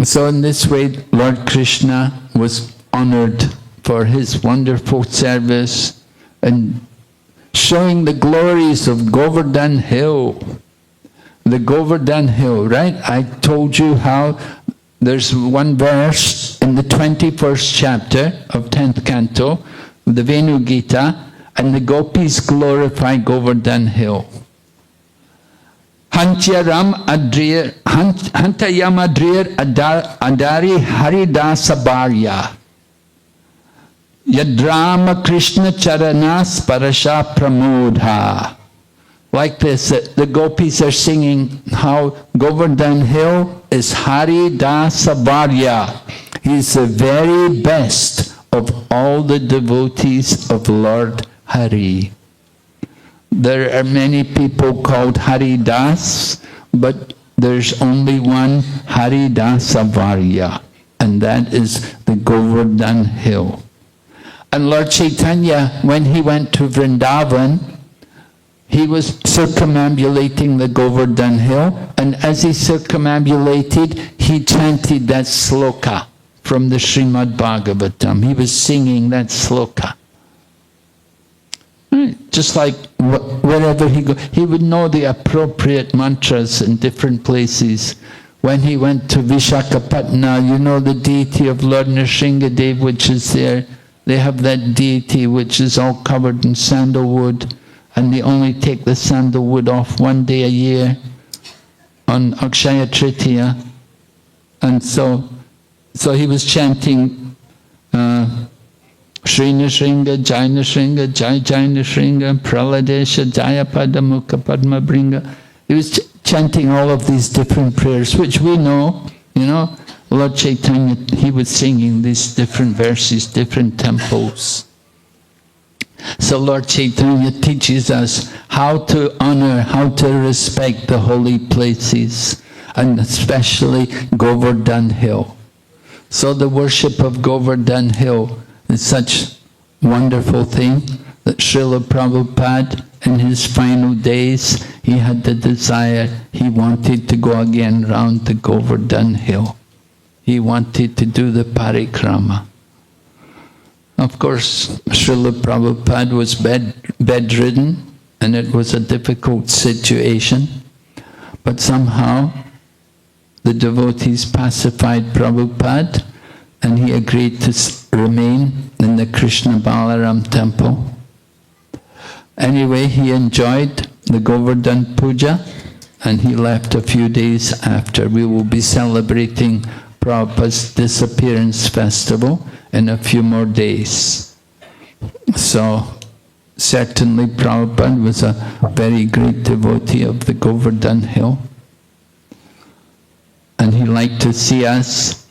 S3: So in this way, Lord Krishna was honored for his wonderful service and showing the glories of Govardhan Hill. The Govardhan Hill, right? I told you how there's one verse in the 21st chapter of 10th canto, the Venu Gita, and the gopis glorify Govardhan Hill. Hantayam Adrir Adari Haridasa Bharya Yadrama Krishna Charanas Parasha Pramodha. Like this, the gopis are singing how Govardhan Hill is Haridasa Bharya. He's the very best of all the devotees of Lord Hari. There are many people called Haridas, but there's only one Haridasa Bharya, and that is the Govardhan Hill. And Lord Chaitanya, when he went to Vrindavan, he was circumambulating the Govardhan Hill, and as he circumambulated, he chanted that sloka from the Srimad Bhagavatam. He was singing that sloka. Just like wherever he goes, he would know the appropriate mantras in different places. When he went to Vishakhapatnam, you know the deity of Lord Nrsingadev, which is there. They have that deity which is all covered in sandalwood, and they only take the sandalwood off one day a year on Akshaya Tritiya. And so he was chanting Shri Nrsinga, Jai Nrsinga, Jai Jai Nrsinga, Praladesha, Jaya Padamukha Padma Bringa. He was chanting all of these different prayers, which we know, you know. Lord Chaitanya, he was singing these different verses, different temples. So Lord Chaitanya teaches us how to honor, how to respect the holy places, and especially Govardhan Hill. So the worship of Govardhan Hill is such a wonderful thing that Srila Prabhupada, in his final days, he had the desire, he wanted to go again round the Govardhan Hill. He wanted to do the parikrama. Of course, Srila Prabhupada was bedridden, and it was a difficult situation. But somehow, the devotees pacified Prabhupada, and he agreed to remain in the Krishna Balaram temple. Anyway, he enjoyed the Govardhan Puja, and he left a few days after. We will be celebrating Prabhupada's disappearance festival in a few more days. So, certainly Prabhupada was a very great devotee of the Govardhan Hill. And he liked to see us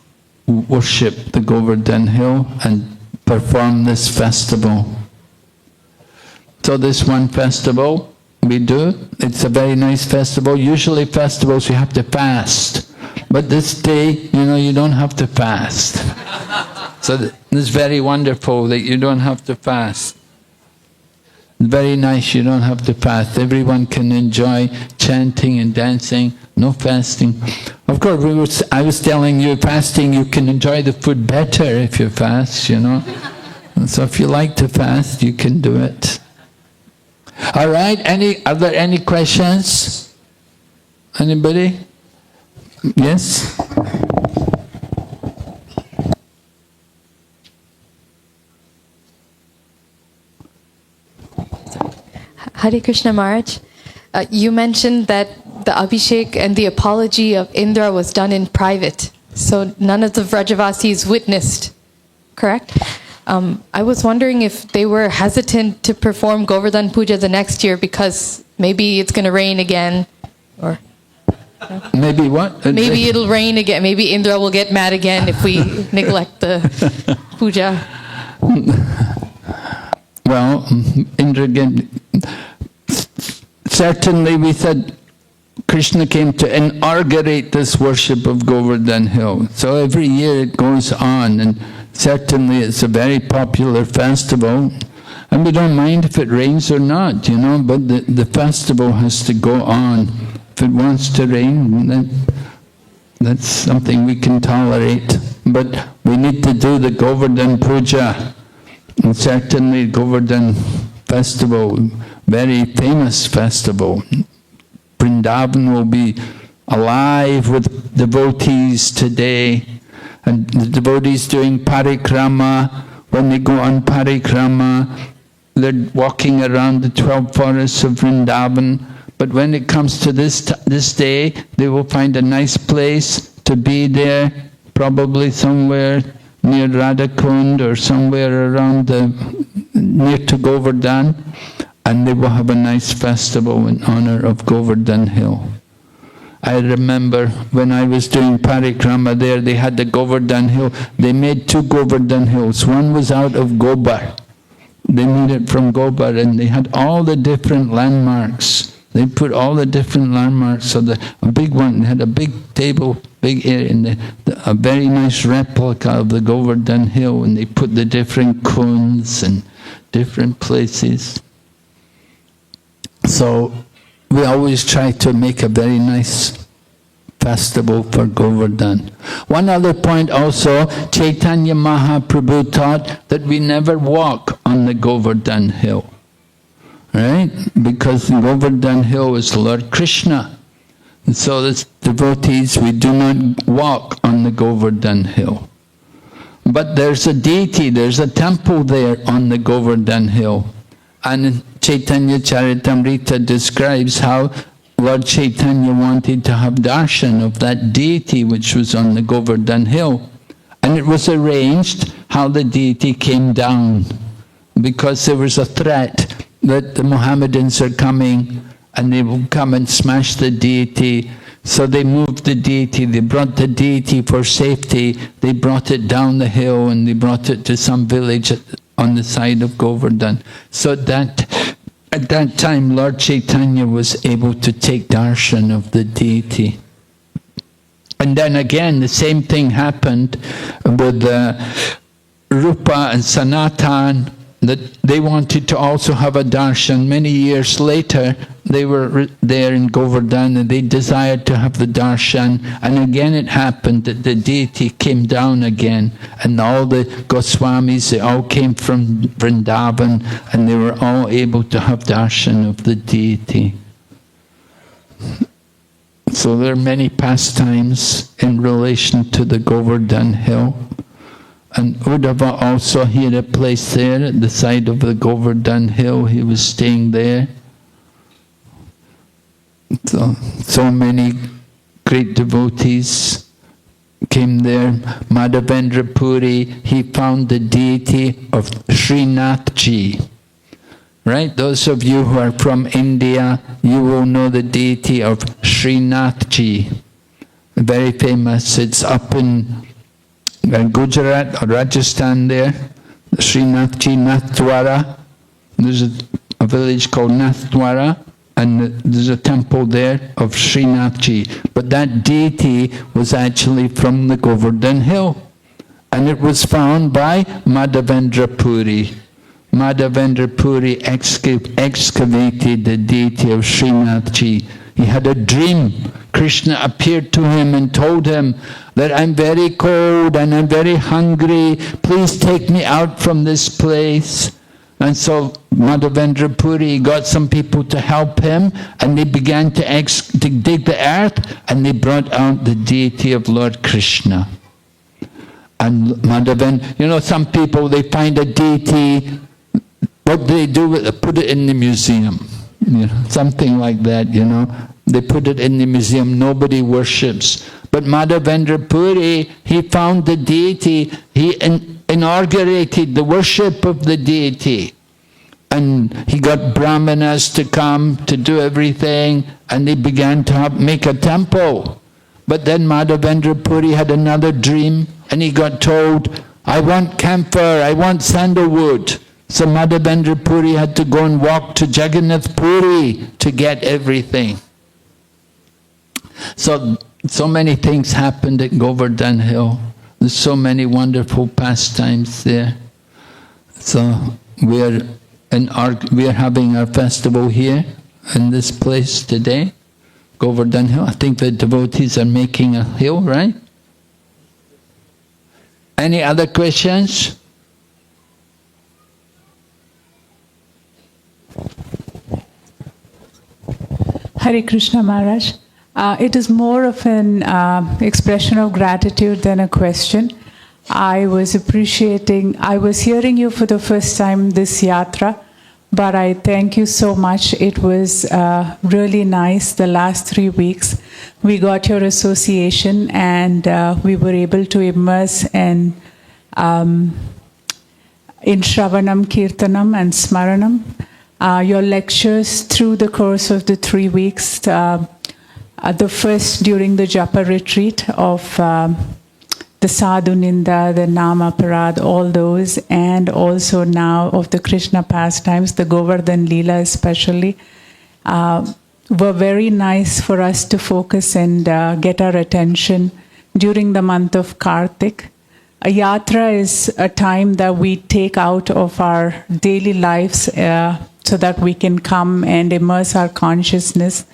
S3: worship the Govardhan Hill and perform this festival. So this one festival we do, it's a very nice festival. Usually festivals you have to fast. But this day, you know, you don't have to fast. So it's very wonderful that you don't have to fast. Very nice, you don't have to fast. Everyone can enjoy chanting and dancing, no fasting. Of course, I was telling you, fasting, you can enjoy the food better if you fast, you know. And so if you like to fast, you can do it. All right, are there any questions? Anybody? Yes?
S2: Hare Krishna Maharaj, you mentioned that the Abhishek and the apology of Indra was done in private. So none of the Vrajavasis witnessed, correct? I was wondering if they were hesitant to perform Govardhan Puja the next year because maybe it's going to rain again, or...
S3: Maybe what?
S2: Maybe it'll rain again. Maybe Indra will get mad again if we neglect the puja.
S3: Well, Indra again. Certainly, we said Krishna came to inaugurate this worship of Govardhan Hill. So every year it goes on, and certainly it's a very popular festival. And we don't mind if it rains or not, you know, but the festival has to go on. If it wants to rain, then that's something we can tolerate. But we need to do the Govardhan Puja. And certainly Govardhan festival, very famous festival. Vrindavan will be alive with devotees today. And the devotees doing parikrama, when they go on parikrama, they're walking around the 12 forests of Vrindavan. But when it comes to this day, they will find a nice place to be there, probably somewhere near Radhakund or somewhere around near to Govardhan, and they will have a nice festival in honor of Govardhan Hill. I remember when I was doing parikrama there, they had the Govardhan Hill. They made 2 Govardhan Hills. One was out of Gobar. They made it from Gobar, and they had all the different landmarks. They put all the different landmarks. So a big one had a big table, big area, and a very nice replica of the Govardhan Hill, and they put the different kunds and different places. So we always try to make a very nice festival for Govardhan. One other point also, Chaitanya Mahaprabhu taught that we never walk on the Govardhan Hill. Right? Because Govardhan Hill is Lord Krishna. And so as devotees, we do not walk on the Govardhan Hill. But there's a deity, there's a temple there on the Govardhan Hill. And Chaitanya Charitamrita describes how Lord Chaitanya wanted to have darshan of that deity which was on the Govardhan Hill. And it was arranged how the deity came down, because there was a threat that the Mohammedans are coming and they will come and smash the deity. So they moved the deity, they brought the deity for safety, they brought it down the hill and they brought it to some village on the side of Govardhan. So at that time Lord Chaitanya was able to take darshan of the deity. And then again the same thing happened with Rupa and Sanatan, that they wanted to also have a darshan. Many years later, they were there in Govardhan and they desired to have the darshan. And again it happened that the deity came down again. And all the Goswamis, they all came from Vrindavan and they were all able to have darshan of the deity. So there are many pastimes in relation to the Govardhan Hill. And Uddhava also, he had a place there at the side of the Govardhan Hill. He was staying there. So many great devotees came there. Madhavendra Puri, he found the deity of Srinathji. Right? Those of you who are from India, you will know the deity of Srinathji. Very famous. It's up in Gujarat or Rajasthan there, Srinathji, Nathdwara. There's a village called Nathdwara, and there's a temple there of Srinathji. But that deity was actually from the Govardhan Hill. And it was found by Madhavendra Puri. Madhavendra Puri excavated the deity of Srinathji. He had a dream. Krishna appeared to him and told him that I'm very cold and I'm very hungry. Please take me out from this place. And so Madhavendra Puri got some people to help him, and they began to dig the earth, and they brought out the deity of Lord Krishna. And Madhavendra, you know, some people, they find a deity, what do they do with it? Put it in the museum. You know, something like that, you know. They put it in the museum, nobody worships. But Madhavendra Puri, he found the deity, he inaugurated the worship of the deity. And he got brahmanas to come to do everything, and they began to make a temple. But then Madhavendra Puri had another dream, and he got told, I want camphor, I want sandalwood. So Madhavendra Puri had to go and walk to Jagannath Puri to get everything. So many things happened at Govardhan Hill. There's so many wonderful pastimes there. So we are having our festival here in this place today, Govardhan Hill. I think the devotees are making a hill, right? Any other questions?
S4: Hare Krishna Maharaj. It is more of an expression of gratitude than a question. I was hearing you for the first time this Yatra, but I thank you so much. It was really nice the last 3 weeks. We got your association and we were able to immerse in Shravanam, Kirtanam and Smaranam. Your lectures through the course of the 3 weeks, the first during the Japa retreat of the Sadhu Ninda, the Nama Parad, all those, and also now of the Krishna pastimes, the Govardhan Lila especially, were very nice for us to focus and get our attention during the month of Kartik. A yatra is a time that we take out of our daily lives so that we can come and immerse our consciousness.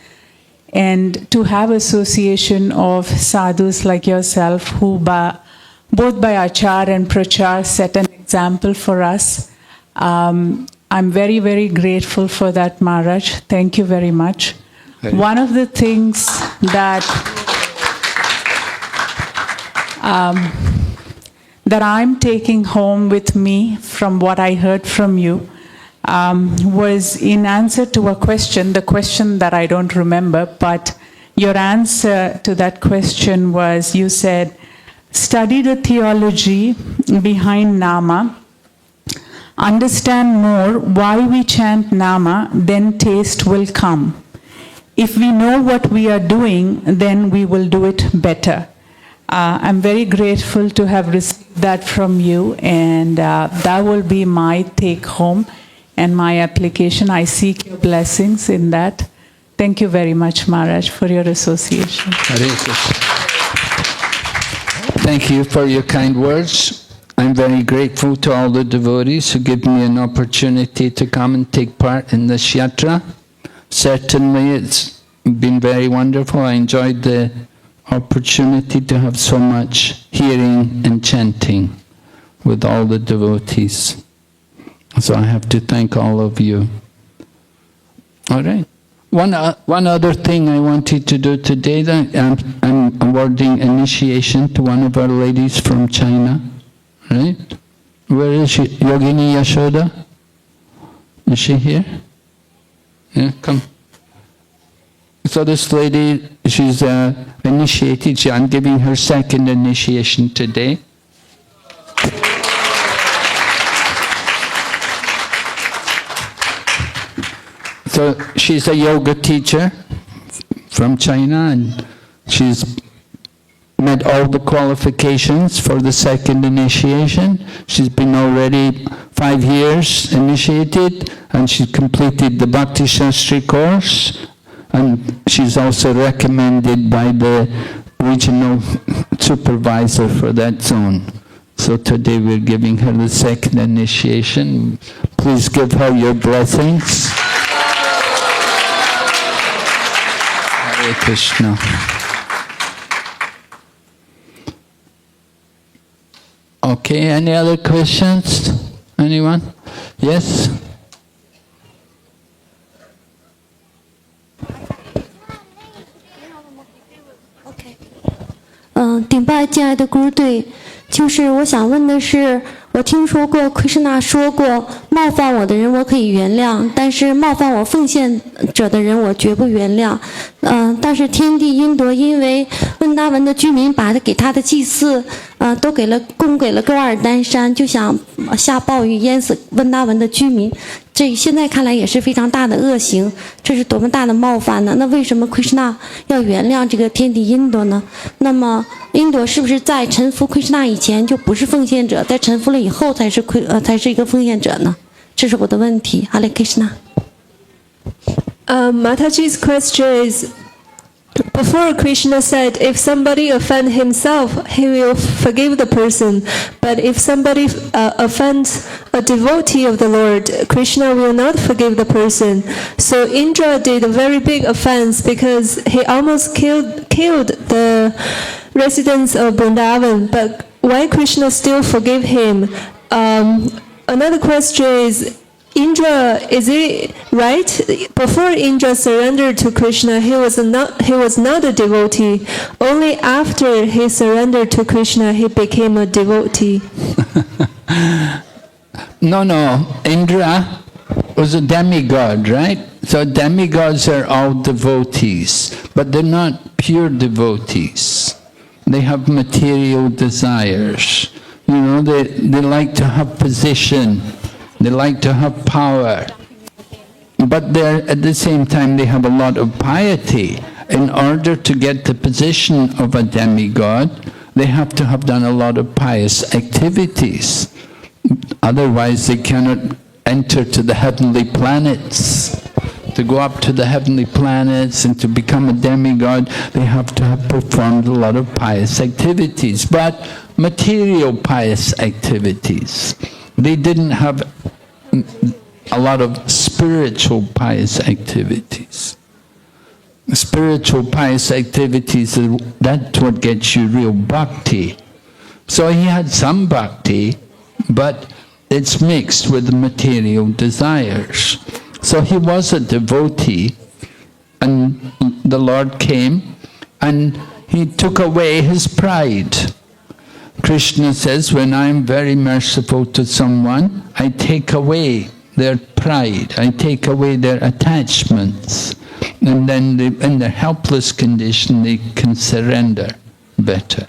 S4: And to have association of sadhus like yourself who both by achar and prachar set an example for us. I'm very, very grateful for that, Maharaj. Thank you very much.
S3: Hey.
S4: One of the things that that I'm taking home with me from what I heard from you was in answer to a question, the question that I don't remember, but your answer to that question was, you said, study the theology behind Nama, understand more why we chant Nama, then taste will come. If we know what we are doing, then we will do it better. I'm very grateful to have received that from you, and that will be my take home and my application. I seek your blessings in that. Thank you very much, Maharaj, for your association.
S3: Thank you for your kind words. I'm very grateful to all the devotees who give me an opportunity to come and take part in this yatra. Certainly it's been very wonderful. I enjoyed the opportunity to have so much hearing and chanting with all the devotees. So I have to thank all of you. All right. One other thing I wanted to do today, I'm awarding initiation to one of our ladies from China. Right? Where is she? Yogini Yashoda? Is she here? Yeah, come. So this lady, she's initiated. I'm giving her second initiation today. So she's a yoga teacher from China, and she's met all the qualifications for the second initiation. She's been already 5 years initiated, and she completed the Bhakti Shastri course, and she's also recommended by the regional supervisor for that zone. So today we're giving her the second initiation. Please give her your blessings. Hare Krishna. Okay, any other questions? Anyone? Yes?
S5: OK， 顶拜敬爱的Guru队，就是我想问的是，我听说过 Krishna 说过，冒犯我的人我可以原谅，但是冒犯我奉献者的人我绝不原谅。但是天地因夺因为问温达文的居民把给他的祭祀，都供给了戈瓦尔丹山，就想下暴雨淹死温达文的居民。这现在看来也是非常大的恶行，这是多么大的冒犯呢？那为什么 Krishna 要原谅这个天帝印度呢？那么印度是不是在臣服 Krishna 以前就不是奉献者，在臣服了以后才是一个奉献者呢？这是我的问题。Hare Krishna。Mataji's
S6: question is, before Krishna said if somebody offend himself, he will forgive the person. But if somebody offends a devotee of the Lord, Krishna will not forgive the person. So Indra did a very big offense because he almost killed the residents of Vrindavan. But why Krishna still forgive him? Another question is, Indra, is it right? Before Indra surrendered to Krishna, he was not a devotee. Only after he surrendered to Krishna, he became a devotee.
S3: No. Indra was a demigod, right? So demigods are all devotees, but they're not pure devotees. They have material desires. You know, they like to have position. They like to have power, but at the same time they have a lot of piety. In order to get the position of a demigod, they have to have done a lot of pious activities. Otherwise they cannot enter to the heavenly planets. To go up to the heavenly planets and to become a demigod, they have to have performed a lot of pious activities, but material pious activities. They didn't have a lot of spiritual pious activities. Spiritual pious activities, that's what gets you real bhakti. So he had some bhakti, but it's mixed with material desires. So he was a devotee, and the Lord came and he took away his pride. Krishna says, when I am very merciful to someone, I take away their pride, I take away their attachments, and then in their helpless condition they can surrender better.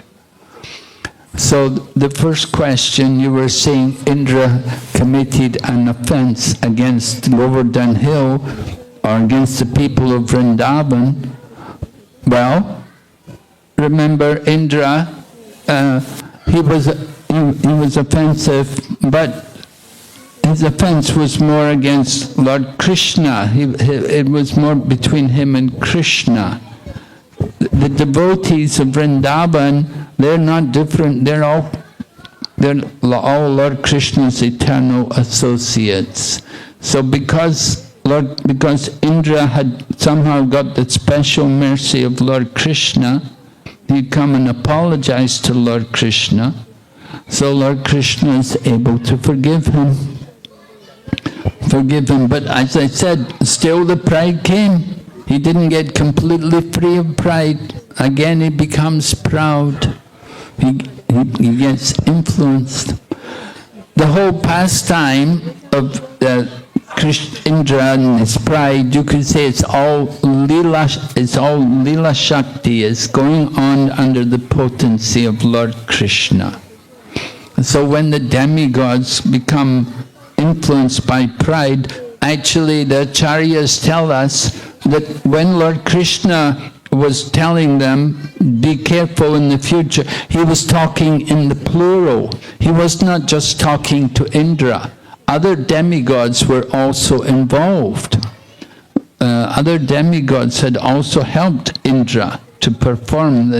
S3: So the first question, you were saying Indra committed an offense against Govardhan Hill or against the people of Vrindavan. Well, remember Indra, he was offensive, but his offense was more against Lord Krishna. It was more between him and Krishna. The devotees of Vrindavan, they're not different. They're all Lord Krishna's eternal associates. So because Indra had somehow got the special mercy of Lord Krishna, he'd come and apologize to Lord Krishna. So Lord Krishna is able to forgive him. But as I said, still the pride came. He didn't get completely free of pride. Again, he becomes proud. He gets influenced. The whole pastime of Indra and his pride, you could say it's all Lila Shakti. It's going on under the potency of Lord Krishna. So when the demigods become influenced by pride, actually the acharyas tell us that when Lord Krishna was telling them, be careful in the future, he was talking in the plural. He was not just talking to Indra. Other demigods were also involved. Other demigods had also helped Indra to perform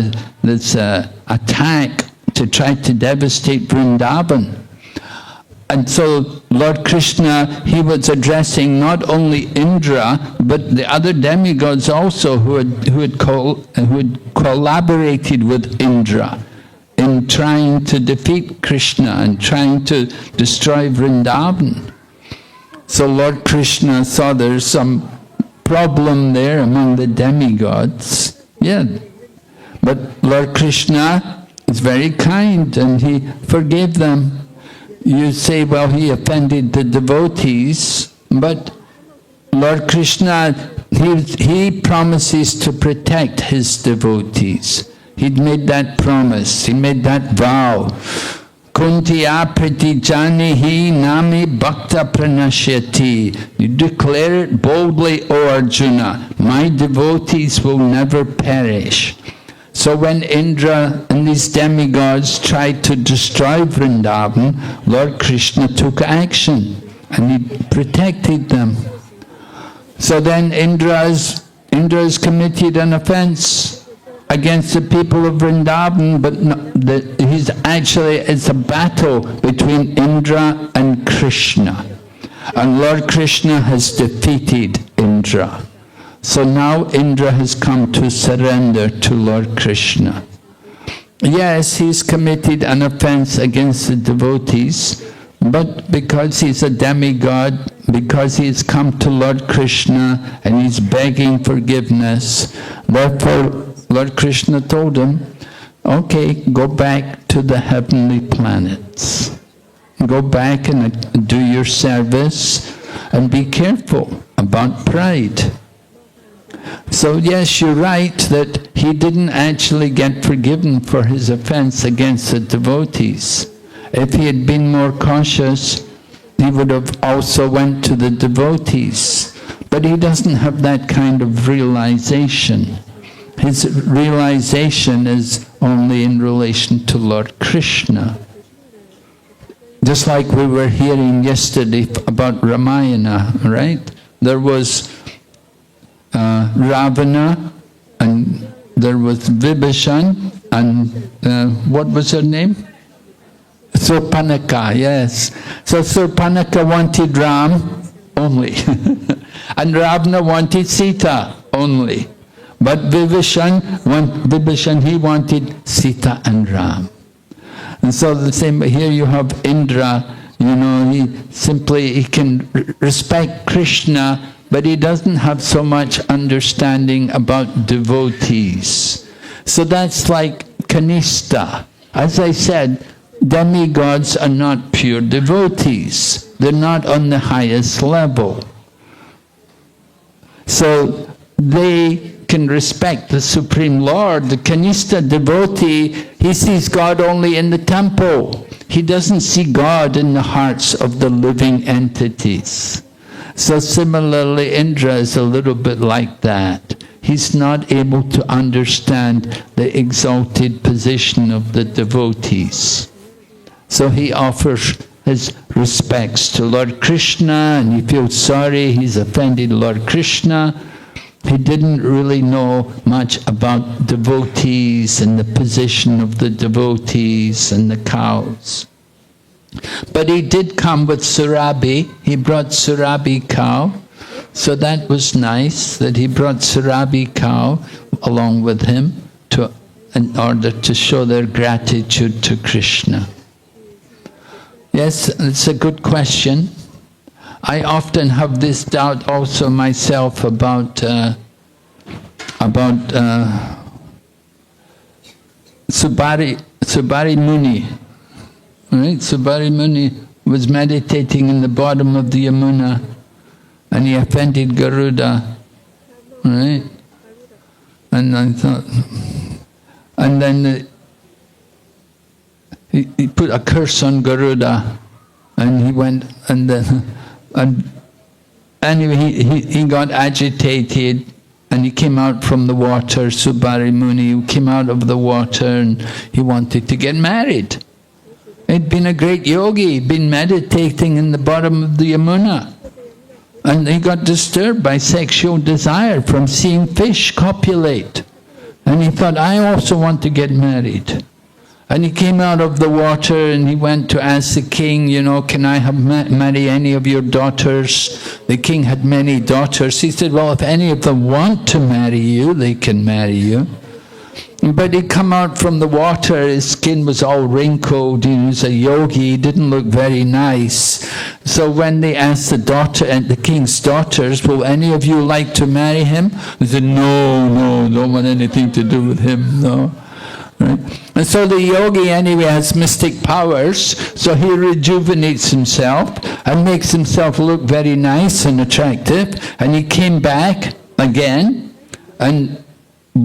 S3: this attack to try to devastate Vrindavan. And so Lord Krishna, he was addressing not only Indra, but the other demigods also who had collaborated with Indra in trying to defeat Krishna and trying to destroy Vrindavan. So Lord Krishna saw there's some problem there among the demigods. Yeah. But Lord Krishna is very kind and he forgave them. You say, well, he offended the devotees, but Lord Krishna, he promises to protect his devotees. He'd made that promise. He made that vow. Kuntiya pratijanihi nami bhakta pranashyati. You declare it boldly, O Arjuna. My devotees will never perish. So when Indra and these demigods tried to destroy Vrindavan, Lord Krishna took action and he protected them. So then Indra's committed an offense against the people of Vrindavan, but it's a battle between Indra and Krishna. And Lord Krishna has defeated Indra. So now Indra has come to surrender to Lord Krishna. Yes, he's committed an offense against the devotees, but because he's a demigod, because he's come to Lord Krishna and he's begging forgiveness, therefore Lord Krishna told him, okay, go back to the heavenly planets. Go back and do your service and be careful about pride. So yes, you're right that he didn't actually get forgiven for his offense against the devotees. If he had been more cautious, he would have also went to the devotees. But he doesn't have that kind of realization. His realization is only in relation to Lord Krishna. Just like we were hearing yesterday about Ramayana, right? There was Ravana, and there was Vibhishan, and what was her name? Surpanaka, yes. So Surpanaka wanted Ram only, and Ravana wanted Sita only. But Vibhishan, he wanted Sita and Ram. And so the same, here you have Indra, he can respect Krishna, but he doesn't have so much understanding about devotees. So that's like Kanishta. As I said, demigods are not pure devotees. They're not on the highest level. So they can respect the Supreme Lord. The Kanishta devotee, he sees God only in the temple. He doesn't see God in the hearts of the living entities. So similarly, Indra is a little bit like that. He's not able to understand the exalted position of the devotees. So he offers his respects to Lord Krishna, and he feels sorry he's offended Lord Krishna. He didn't really know much about devotees and the position of the devotees and the cows. But he did come with Surabhi. He brought Surabhi cow. So that was nice that he brought Surabhi cow along with him in order to show their gratitude to Krishna. Yes, it's a good question. I often have this doubt also myself about Subari Muni. Right? Subari Muni was meditating in the bottom of the Yamuna, and he offended Garuda. Right? And I thought, and then he put a curse on Garuda, and he went, and anyway, he got agitated, and he came out from the water. Subari Muni came out of the water, and he wanted to get married. He'd been a great yogi, he'd been meditating in the bottom of the Yamuna. And he got disturbed by sexual desire from seeing fish copulate. And he thought, I also want to get married. And he came out of the water and he went to ask the king, can I marry any of your daughters? The king had many daughters. He said, well, if any of them want to marry you, they can marry you. But he come out from the water, his skin was all wrinkled, he was a yogi, he didn't look very nice. So when they asked the king's daughters, will any of you like to marry him? They said, no, don't want anything to do with him, no. Right? And so the yogi anyway has mystic powers, so he rejuvenates himself and makes himself look very nice and attractive, and he came back again, and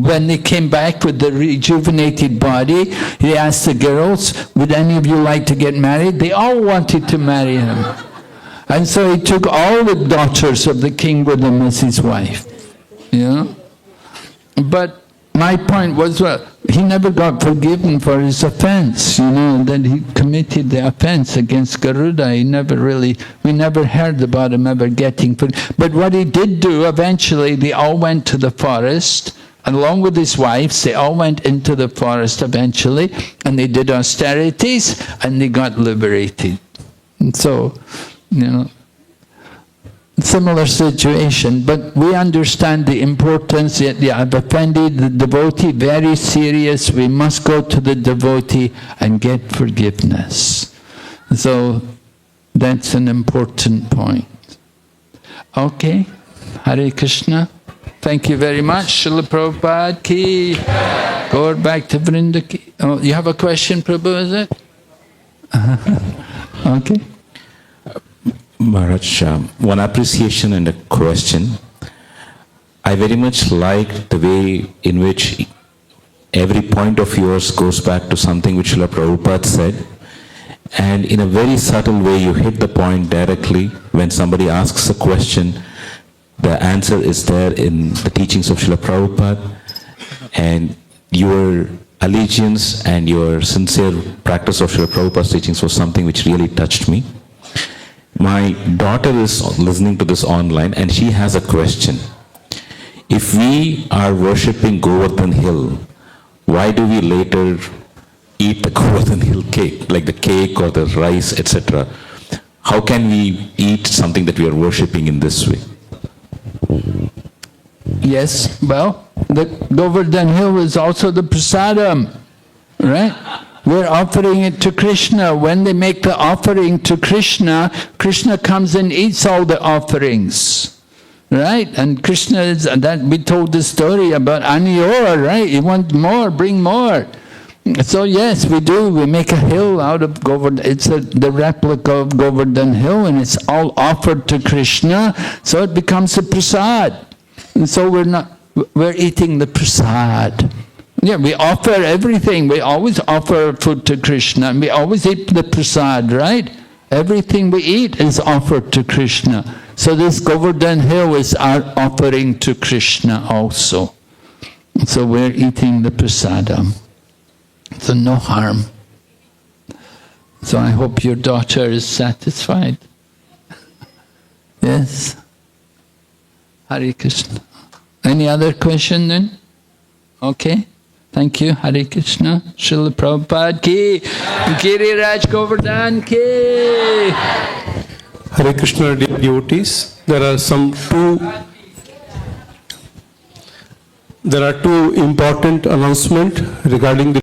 S3: when they came back with the rejuvenated body, he asked the girls, would any of you like to get married? They all wanted to marry him. And so he took all the daughters of the king with him as his wife. You know? But my point was, well, he never got forgiven for his offense, you know, that he committed the offense against Garuda. We never heard about him ever getting forgiven. But what he did do, eventually, they all went to the forest, and along with his wives, they all went into the forest eventually, and they did austerities, and they got liberated. And so, you know, similar situation, but we understand the importance that they have offended the devotee, very serious. We must go to the devotee and get forgiveness. So that's an important point. Okay, Hare Krishna. Thank you very much. Srila Prabhupada ki. Go back to Vrinda ki. Oh, you have a question, Prabhu, is it? Okay.
S7: Maharaj, one appreciation and a question. I very much like the way in which every point of yours goes back to something which Srila Prabhupada said, and in a very subtle way you hit the point directly. When somebody asks a question, the answer is there in the teachings of Srila Prabhupada, and your allegiance and your sincere practice of Srila Prabhupada's teachings was something which really touched me. My daughter is listening to this online and she has a question. If we are worshipping Govardhan Hill, why do we later eat the Govardhan Hill cake, like the cake or the rice, etc.? How can we eat something that we are worshipping in this way?
S3: Yes, well, the Govardhan Hill is also the prasadam, right? We're offering it to Krishna. When they make the offering to Krishna, Krishna comes and eats all the offerings, right? And Krishna is, that we told the story about Aniyor, right? You want more, bring more. So yes, we do. We make a hill out of Govardhan. It's the replica of Govardhan Hill, and it's all offered to Krishna, so it becomes a prasad. And so we're eating the prasad. Yeah, we offer everything. We always offer food to Krishna. And we always eat the prasad, right? Everything we eat is offered to Krishna. So this Govardhan Hill is our offering to Krishna also. So we're eating the prasadam. So no harm. So I hope your daughter is satisfied. Yes? Hare Krishna. Any other question then? Okay. Thank you. Hare Krishna. Srila Prabhupada ki. Giri Raj Govardhan ki.
S8: Hare Krishna devotees. There are two important announcements regarding the